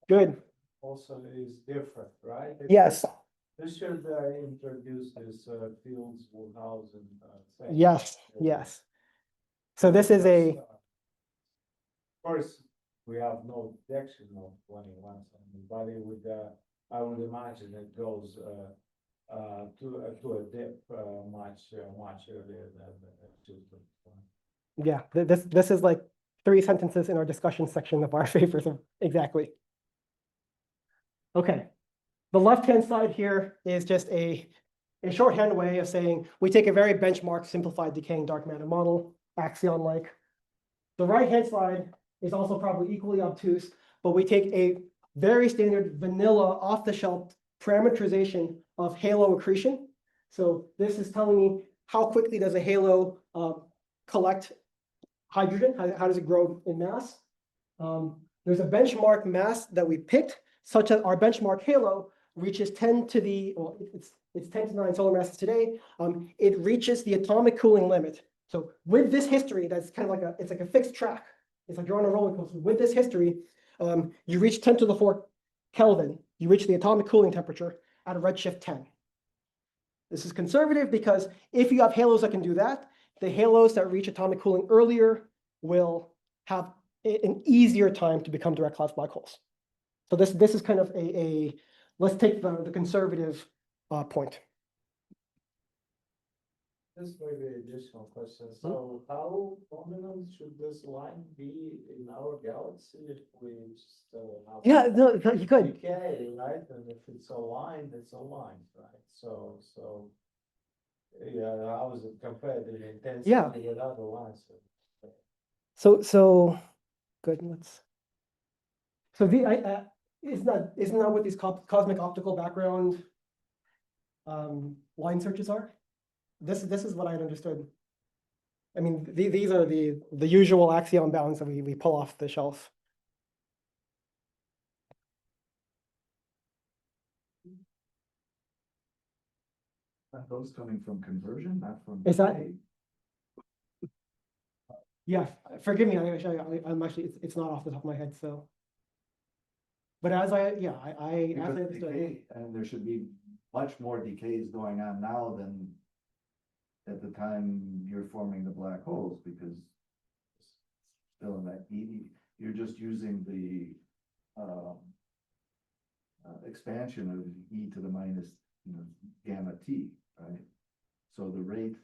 good. also is different, right? Yes. This should introduce this fields Woodhausen thing. Yes. Yes. So this is a Of course, we have no detection of 21 centimeter, but it would, I would imagine it goes to a dip much earlier than the 2.1. yeah. This is like 3 sentences in our discussion section of our papers. Exactly. Okay. The left-hand side here is just a shorthand way of saying we take a very benchmark simplified decaying dark matter model, Axion-like. The right-hand side is also probably equally obtuse, but we take a very standard vanilla off-the-shelf parameterization of halo accretion. So this is telling me how quickly does a halo collect hydrogen, how does it grow in mass? There's a benchmark mass that we picked such that our benchmark halo reaches 10 to the, well, it's 10 to 9 solar masses today. It reaches the atomic cooling limit. So with this history, that's kind of like it's like a fixed track. It's like you're on a roller coaster. With this history, you reach 10 to the 4 Kelvin. You reach the atomic cooling temperature at a redshift 10. This is conservative because if you have halos that can do that, the halos that reach atomic cooling earlier will have an easier time to become direct cloud black holes. So this is kind of let's take the conservative point. This may be an additional question. So how prominent should this line be in our galaxy if we still have? Yeah, no, you could. Decay, right? And if it's aligned, it's aligned, right? So yeah, how is it compared to the intensity Yeah. with other lines? So good. So isn't that what these cosmic optical background line searches are? This is what I had understood. I mean, these are the usual Axion bounds that we pull off the shelf. Are those coming from conversion, not from? Is that- decay? Yeah, forgive me. I'm actually it's not off the top of my head. So, but as I Because understood. decay, and there should be much more decays going on now than at the time you're forming the black holes, because still in that you're just using the expansion of e to the minus gamma t, right? So the rate.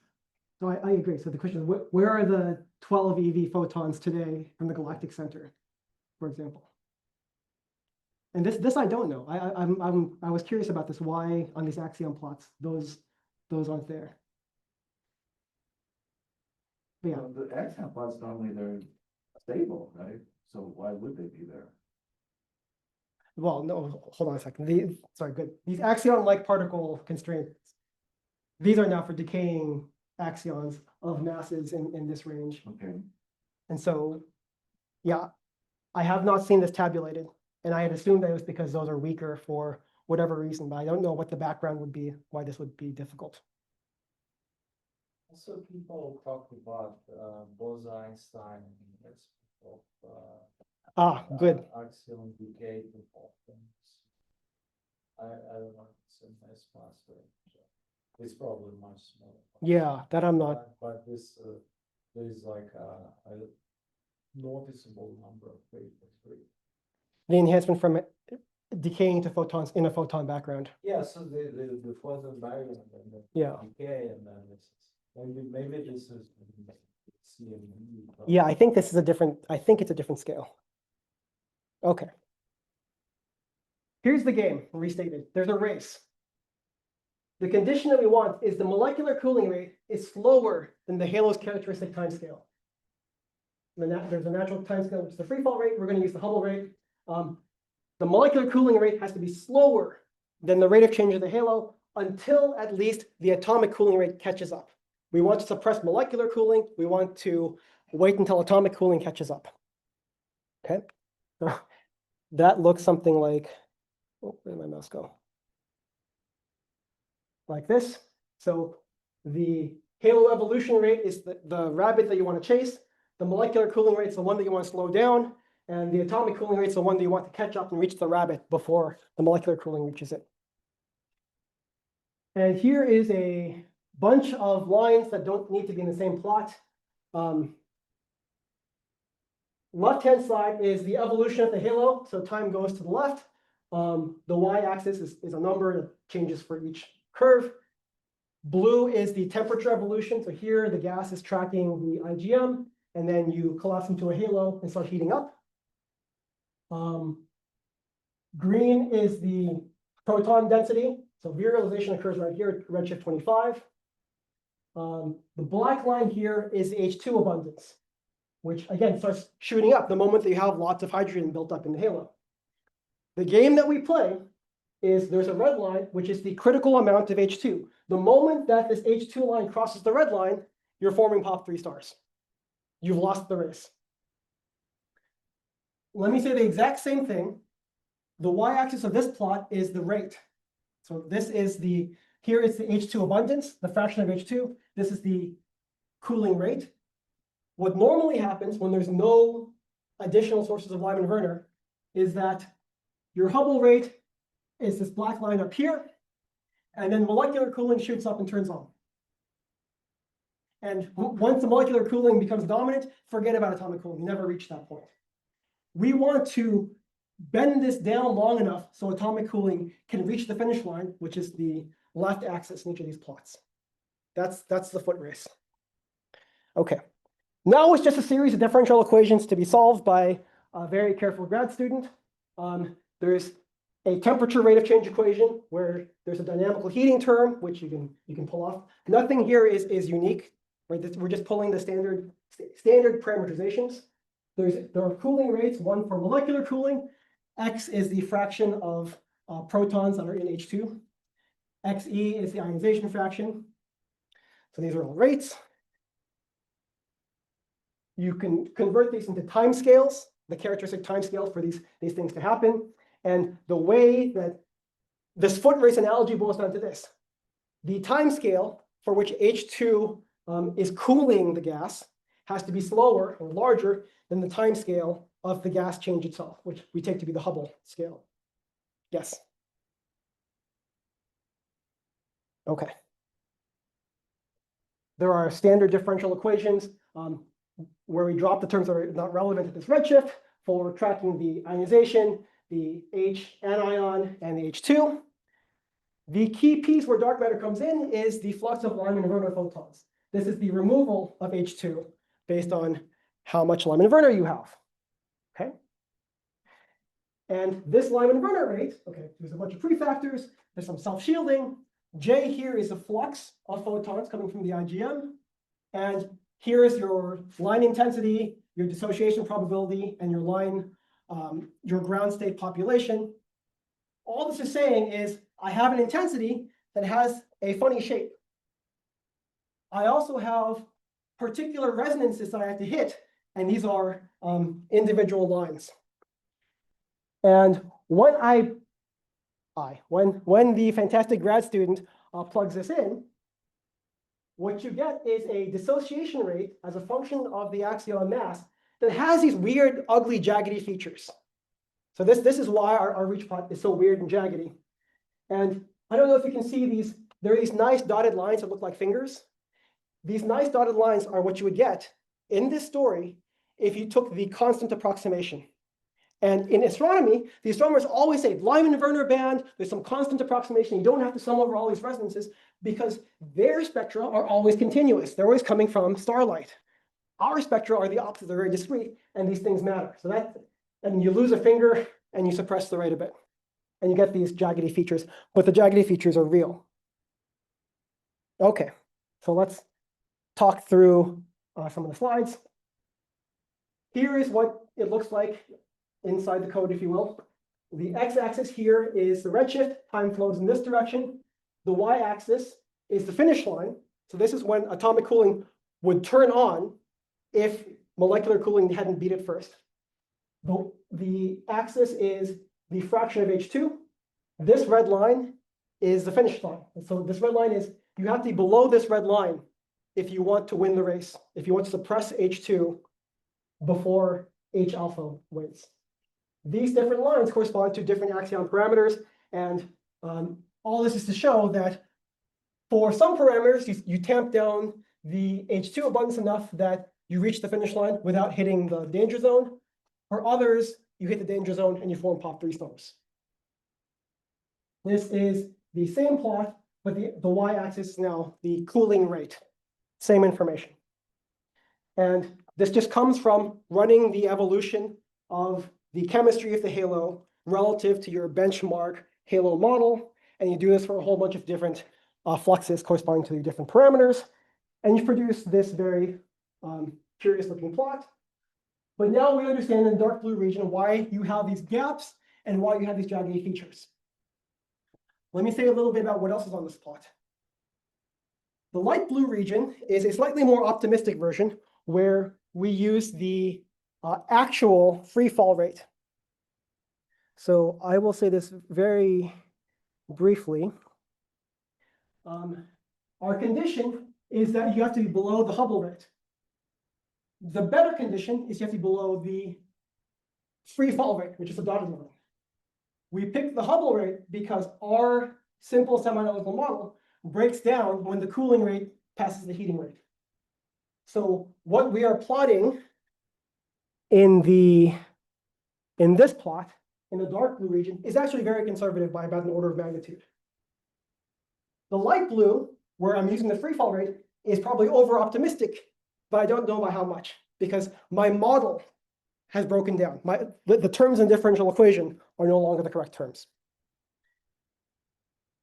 So I agree. So the question is, where are the 12 EV photons today from the galactic center, for example? And this I don't know. I was curious about this. Why on these Axion plots those aren't there? But yeah, Well, the Axion plots normally they're stable, right? So why would they be there? well, no, hold on a second. Sorry, good. These Axion-like particle constraints. These are now for decaying axions of masses in this range. Okay. And so, yeah, I have not seen this tabulated. And I had assumed that it was because those are weaker for whatever reason, but I don't know what the background would be, why this would be difficult. Also, people talk about Bose-Einstein of Good. axion decay performance. I don't know if it's in this class, but it's probably much smaller. Yeah, that I'm not. But this there's like a noticeable number of papers. The enhancement from decaying to photons in a photon background. Yeah, so the photon background and the Yeah. decay, and then this is maybe this is CME. Yeah, I think this is a different, I think it's a different scale. Okay. Here's the game restated. There's a race. The condition that we want is the molecular cooling rate is slower than the halo's characteristic timescale. There's a natural timescale, which is the free fall rate. We're going to use the Hubble rate. The molecular cooling rate has to be slower than the rate of change of the halo until at least the atomic cooling rate catches up. We want to suppress molecular cooling. We want to wait until atomic cooling catches up. Okay, so that looks something like, oh, where did my mouse go? Like this. So the halo evolution rate is the rabbit that you want to chase. The molecular cooling rate is the one that you want to slow down. And the atomic cooling rate is the one that you want to catch up and reach the rabbit before the molecular cooling reaches it. And here is a bunch of lines that don't need to be in the same plot. Left-hand side is the evolution of the halo, so time goes to the left. The y-axis is a number that changes for each curve. Blue is the temperature evolution, so here the gas is tracking the IgM, and then you collapse into a halo and start heating up. Green is the proton density, so virialization occurs right here at redshift 25. The black line here is the H2 abundance, which again starts shooting up the moment that you have lots of hydrogen built up in the halo. The game that we play is there's a red line, which is the critical amount of H2. The moment that this H2 line crosses the red line, you're forming pop 3 stars. You've lost the race. Let me say the exact same thing. The y-axis of this plot is the rate. So this is here is the H2 abundance, the fraction of H2. This is the cooling rate. What normally happens when there's no additional sources of Lyman-Werner is that your Hubble rate is this black line up here, and then molecular cooling shoots up and turns on. And once the molecular cooling becomes dominant, forget about atomic cooling. You never reach that point. We want to bend this down long enough so atomic cooling can reach the finish line, which is the left axis in each of these plots. That's the foot race. Okay. Now it's just a series of differential equations to be solved by a very careful grad student. There's a temperature rate of change equation where there's a dynamical heating term, which you can pull off. Nothing here is unique, right? We're just pulling the standard parameterizations. There are cooling rates, one for molecular cooling. X is the fraction of protons that are in H2. Xe is the ionization fraction. So these are all rates. You can convert these into time scales, the characteristic time scales for these things to happen. And the way that this foot race analogy boils down to this. The time scale for which H2 is cooling the gas has to be slower or larger than the time scale of the gas change itself, which we take to be the Hubble scale. Yes. Okay. There are standard differential equations where we drop the terms that are not relevant to this redshift for tracking the ionization, the H anion, and the H2. The key piece where dark matter comes in is the flux of Lyman-Werner photons. This is the removal of H2 based on how much Lyman-Werner you have. Okay. And this Lyman-Werner rate, okay, there's a bunch of prefactors, there's some self-shielding. J here is the flux of photons coming from the IgM. And here is your line intensity, your dissociation probability, and your line, your ground state population. All this is saying is I have an intensity that has a funny shape. I also have particular resonances that I have to hit, and these are individual lines. And when when the fantastic grad student plugs this in, what you get is a dissociation rate as a function of the axion mass that has these weird, ugly, jaggedy features. So this is why our reach plot is so weird and jaggedy. And I don't know if you can see these. There are these nice dotted lines that look like fingers. These nice dotted lines are what you would get in this story if you took the constant approximation. And in astronomy, the astronomers always say Lyman-Werner band, there's some constant approximation. You don't have to sum over all these resonances because their spectra are always continuous. They're always coming from starlight. Our spectra are the opposite, they're very discrete, and these things matter. So and you lose a finger and you suppress the rate a bit. And you get these jaggedy features, but the jaggedy features are real. Okay, so let's talk through some of the slides. Here is what it looks like inside the code, if you will. The x-axis here is the redshift, time flows in this direction. The y-axis is the finish line. So this is when atomic cooling would turn on if molecular cooling hadn't beat it first. The axis is the fraction of H2. This red line is the finish line. And so this red line is, you have to be below this red line if you want to win the race, if you want to suppress H2 before H alpha wins. These different lines correspond to different axion parameters, and all this is to show that for some parameters, you tamp down the H2 abundance enough that you reach the finish line without hitting the danger zone. For others, you hit the danger zone and you form POP3 stars. This is the same plot, but the y-axis is now the cooling rate. Same information. And this just comes from running the evolution of the chemistry of the halo relative to your benchmark halo model. And you do this for a whole bunch of different fluxes corresponding to the different parameters. And you produce this very curious looking plot. But now we understand in the dark blue region why you have these gaps and why you have these jaggedy features. Let me say a little bit about what else is on this plot. The light blue region is a slightly more optimistic version where we use the actual free fall rate. So I will say this very briefly. Our condition is that you have to be below the Hubble rate. The better condition is you have to be below the free fall rate, which is a dotted line. We picked the Hubble rate because our simple semi-analytical model breaks down when the cooling rate passes the heating rate. So what we are plotting in this plot, in the dark blue region, is actually very conservative by about an order of magnitude. The light blue, where I'm using the free fall rate, is probably over optimistic, but I don't know by how much because my model has broken down. The terms in the differential equation are no longer the correct terms.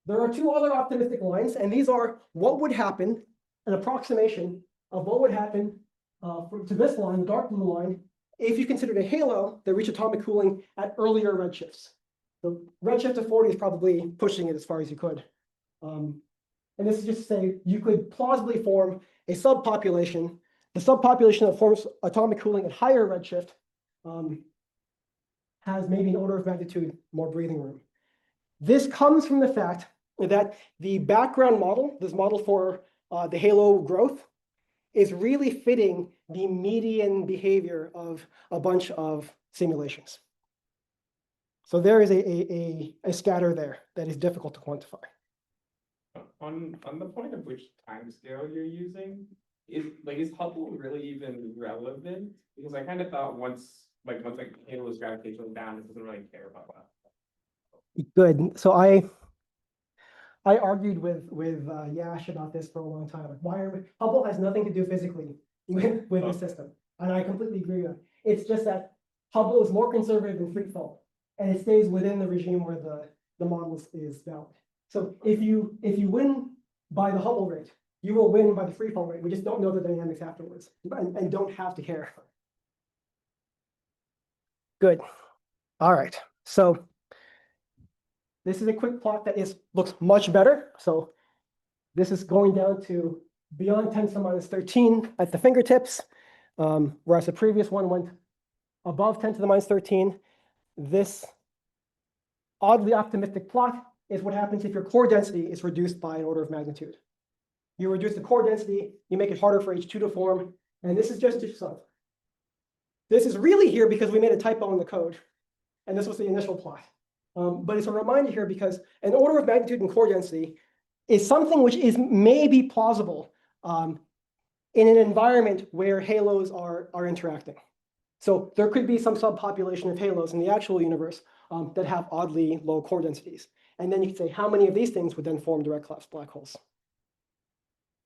There are two other optimistic lines, and these are what would happen, an approximation of what would happen to this line, the dark blue line, if you considered a halo that reached atomic cooling at earlier redshifts. The redshift of 40 is probably pushing it as far as you could. And this is just to say you could plausibly form a subpopulation. The subpopulation that forms atomic cooling at higher redshift has maybe an order of magnitude more breathing room. This comes from the fact that the background model, this model for the halo growth, is really fitting the median behavior of a bunch of simulations. So there is a scatter there that is difficult to quantify. On the point of which time scale you're using, is Hubble really even relevant? Because I kind of thought once halo is gravitationally down, it doesn't really care about that. Good. So I argued with Yash about this for a long time. Like, Hubble has nothing to do physically with the system, and I completely agree with it. It's just that Hubble is more conservative than free fall, and it stays within the regime where the model is valid. So if you win by the Hubble rate, you will win by the free fall rate. We just don't know the dynamics afterwards and don't have to care. Good. All right. So this is a quick plot that looks much better. So this is going down to beyond 10 to the minus 13 at the fingertips, whereas the previous one went above 10 to the minus 13. This oddly optimistic plot is what happens if your core density is reduced by an order of magnitude. You reduce the core density, you make it harder for H2 to form, and this is just so. This is really here because we made a typo in the code, and this was the initial plot. But it's a reminder here because an order of magnitude in core density is something which is maybe plausible in an environment where halos are interacting. So there could be some subpopulation of halos in the actual universe that have oddly low core densities. And then you can say how many of these things would then form direct collapse black holes.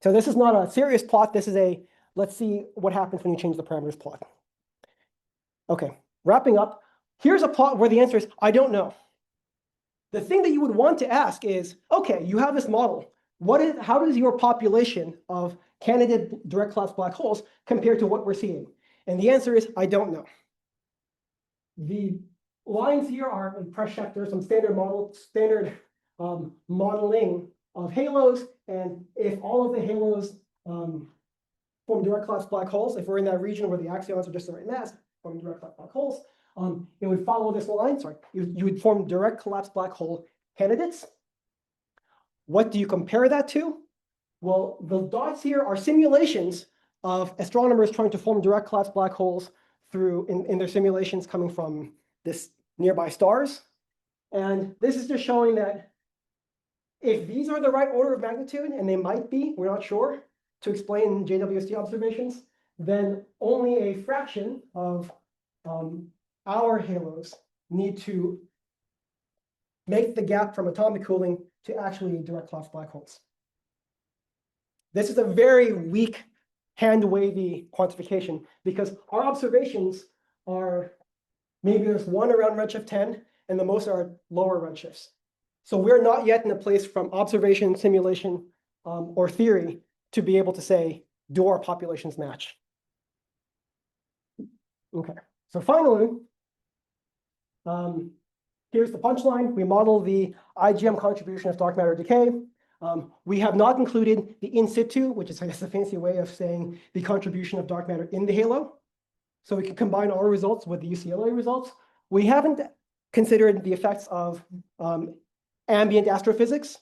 So this is not a serious plot. This is let's see what happens when you change the parameters plot. Okay, wrapping up. Here's a plot where the answer is, I don't know. The thing that you would want to ask is, okay, you have this model. How does your population of candidate direct collapse black holes compare to what we're seeing? And the answer is, I don't know. The lines here are press check. There's some standard modeling of halos. And if all of the halos form direct collapse black holes, if we're in that region where the axions are just the right mass, forming direct collapse black holes, it would follow this line. Sorry, you would form direct collapse black hole candidates. What do you compare that to? Well, the dots here are simulations of astronomers trying to form direct collapse black holes in their simulations coming from this nearby stars. And this is just showing that if these are the right order of magnitude, and they might be, we're not sure, to explain JWST observations, then only a fraction of our halos need to make the gap from atomic cooling to actually direct collapse black holes. This is a very weak, hand-wavy quantification because our observations are maybe there's one around redshift 10 and the most are lower redshifts. So we're not yet in a place from observation, simulation, or theory to be able to say, do our populations match? Okay, so finally, here's the punchline. We model the IgM contribution of dark matter decay. We have not included the in situ, which is, I guess, a fancy way of saying the contribution of dark matter in the halo. So we can combine our results with the UCLA results. We haven't considered the effects of ambient astrophysics.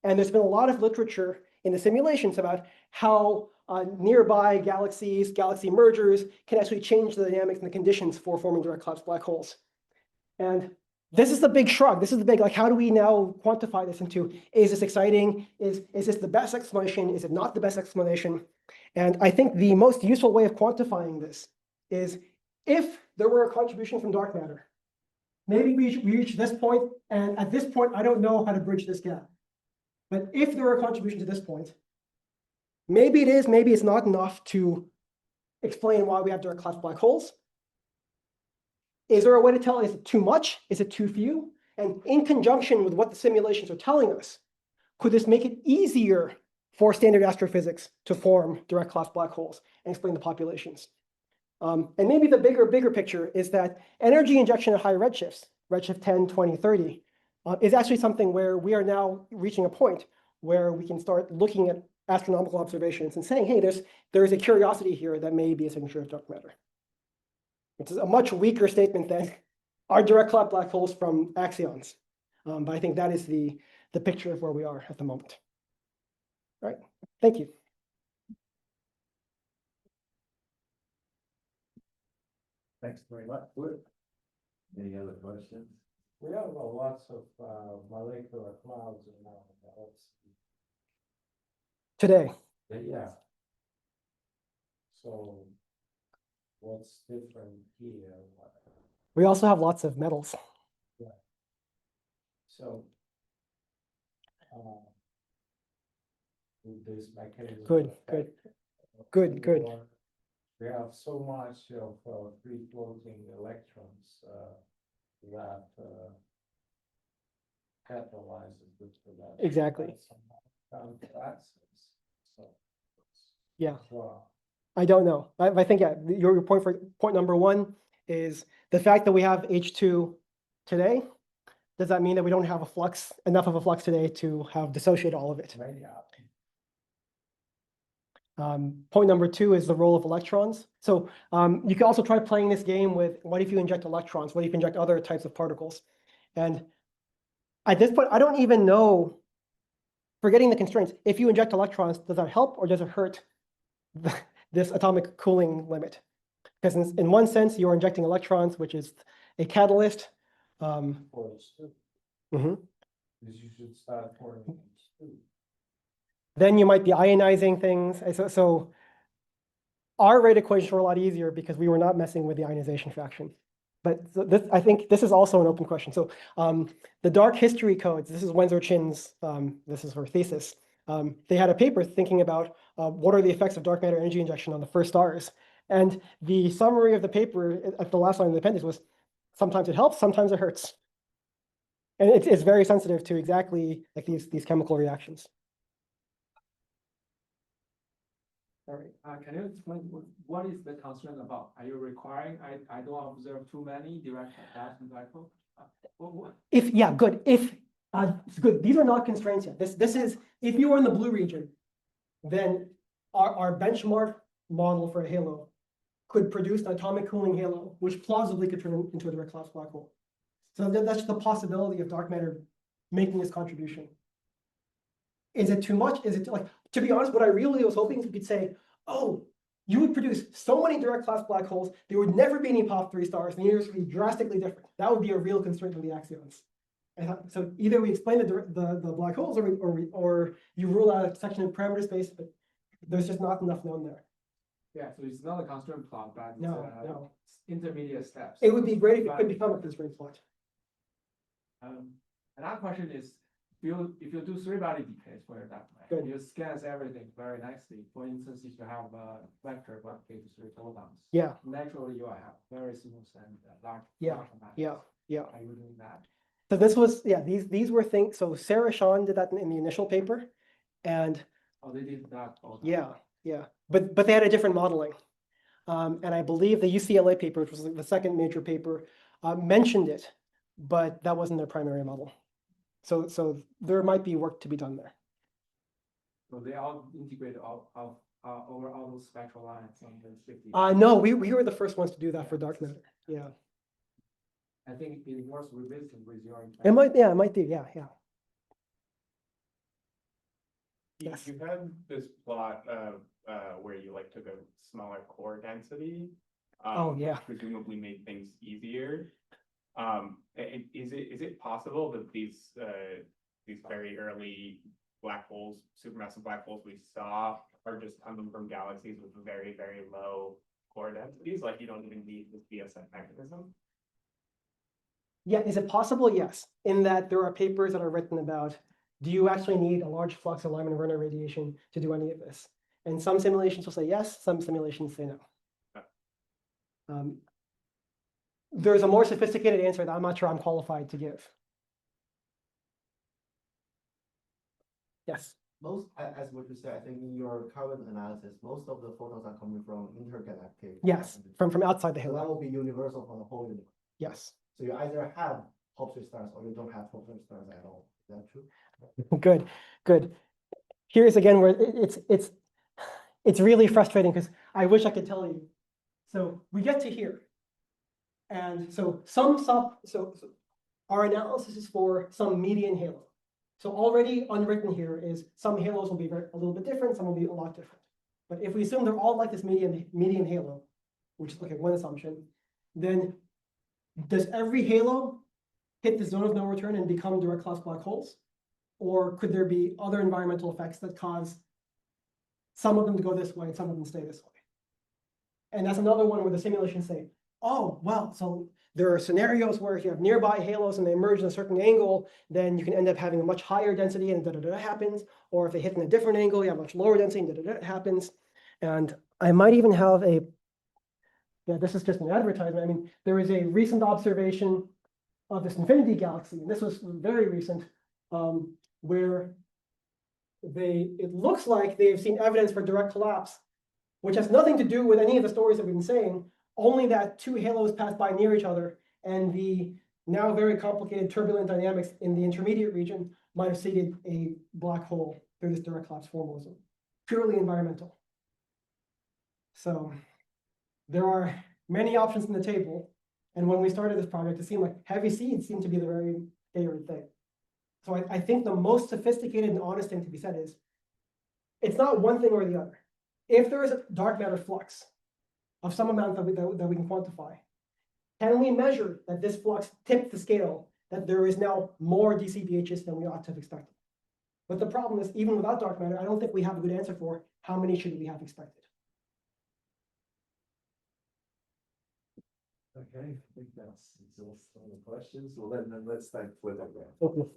And there's been a lot of literature in the simulations about how nearby galaxies, galaxy mergers can actually change the dynamics and the conditions for forming direct collapse black holes. And this is the big shrug. This is the big, like, how do we now quantify this into, is this exciting? Is this the best explanation? Is it not the best explanation? And I think the most useful way of quantifying this is if there were a contribution from dark matter, maybe we reach this point, and at this point, I don't know how to bridge this gap. But if there were a contribution to this point, maybe it is, maybe it's not enough to explain why we have direct collapse black holes. Is there a way to tell, is it too much? Is it too few? And in conjunction with what the simulations are telling us, could this make it easier for standard astrophysics to form direct collapse black holes and explain the populations? And maybe the bigger picture is that energy injection at high redshifts, redshift 10, 20, 30, is actually something where we are now reaching a point where we can start looking at astronomical observations and saying, hey, there's a curiosity here that may be a signature of dark matter. It's a much weaker statement than are direct collapse black holes from axions. But I think that is the picture of where we are at the moment. All right, thank you. Thanks very much. Any other questions? We have lots of molecular clouds in our galaxy. Today, Yeah. So what's different here? we also have lots of metals. So with this mechanism. Good. We have so much of free floating electrons. that catalyzes that. Exactly. So, Yeah. wow. I don't know. I think, yeah, your point number one is the fact that we have H2 today. Does that mean that we don't have enough of a flux today to have dissociated all of it? Point number two is the role of electrons. So you can also try playing this game with what if you inject electrons? What if you inject other types of particles? And at this point, I don't even know, forgetting the constraints, if you inject electrons, does that help or does it hurt this atomic cooling limit? Because in one sense, you're injecting electrons, which is a catalyst. Mhm. Mhm. Because you should start pouring H2. Then you might be ionizing things. So our rate equations were a lot easier because we were not messing with the ionization fraction. But I think this is also an open question. So the dark history codes, this is Wenzel Chin's, this is her thesis. They had a paper thinking about what are the effects of dark matter energy injection on the first stars. And the summary of the paper at the last line of the appendix was, sometimes it helps, sometimes it hurts. And it's very sensitive to exactly like these chemical reactions. All right, can you explain what is the constraint about? Are you requiring, I don't observe too many direct attacks in black hole? Yeah, good. It's good. These are not constraints yet. This is, if you were in the blue region, then our benchmark model for a halo could produce an atomic cooling halo, which plausibly could turn into a direct collapse black hole. So that's the possibility of dark matter making this contribution. Is it too much? Is it like, to be honest, what I really was hoping we could say, oh, you would produce so many direct collapse black holes, there would never be any pop 3 stars, the universe would be drastically different. That would be a real constraint of the axions. So either we explain the black holes or you rule out a section of parameter space, but there's just not enough known there. Yeah, so it's not a constraint plot, but No. intermediate steps. It would be great if it could become a constraint plot. Another question is, if you do 3-body decays for your dark matter, Good. you scans everything very nicely. For instance, if you have a vector of 3 photons, Yeah. naturally you will have very smooth and large. Yeah. large Yeah. Are you doing that? So this was, yeah, these were things. So Sarah Sean did that in the initial paper, and Oh, they did that. Also. yeah, but they had a different modeling, and I believe the UCLA paper, which was the second major paper, mentioned it, but that wasn't their primary model. So there might be work to be done there. So they all integrate over all those spectral lines on the 50. No, we were the first ones to do that for dark matter. Yeah, I think it works revisiting with your. it might do. Yeah. Yes. You had this plot of where you like took a smaller core density. Oh, yeah. Presumably made things easier. Is it possible that these very early black holes, supermassive black holes we saw are just coming from galaxies with very, very low core densities? Like you don't even need this BSF mechanism? Yeah, is it possible? Yes, in that there are papers that are written about, do you actually need a large flux of Lyman-Werner radiation to do any of this? And some simulations will say yes, some simulations say no. There's a more sophisticated answer that I'm not sure I'm qualified to give. Yes. Most, as what you said, I think in your current analysis, most of the photons are coming from intergalactic. Yes, from outside the So that halo. will be universal for the whole universe. Yes. So you either have pulsar stars or you don't have pulsar stars at all. Is that true? Good. Here's again where it's really frustrating because I wish I could tell you. So we get to here. And so our analysis is for some median halo. So already unwritten here is some halos will be a little bit different, some will be a lot different. But if we assume they're all like this median halo, which is like one assumption, then does every halo hit the zone of no return and become direct collapse black holes? Or could there be other environmental effects that cause some of them to go this way and some of them stay this way? And that's another one where the simulations say, oh, well, so there are scenarios where if you have nearby halos and they emerge in a certain angle, then you can end up having a much higher density and da-da-da happens. Or if they hit in a different angle, you have much lower density and da-da-da happens. And I might even have this is just an advertisement. I mean, there is a recent observation of this infinity galaxy, and this was very recent, where it looks like they've seen evidence for direct collapse, which has nothing to do with any of the stories that we've been saying, only that two halos pass by near each other, and the now very complicated turbulent dynamics in the intermediate region might have seeded a black hole through this direct collapse formalism, purely environmental. So there are many options on the table, and when we started this project, it seemed like heavy seeds seemed to be the very favorite thing. So I think the most sophisticated and honest thing to be said is, it's not one thing or the other. If there is a dark matter flux of some amount that we can quantify, can we measure that this flux tipped the scale, that there is now more DCBHs than we ought to have expected? But the problem is, even without dark matter, I don't think we have a good answer for how many should we have expected. Okay, I think that's exhausted all the questions. Well, then let's thank Flip. Okay.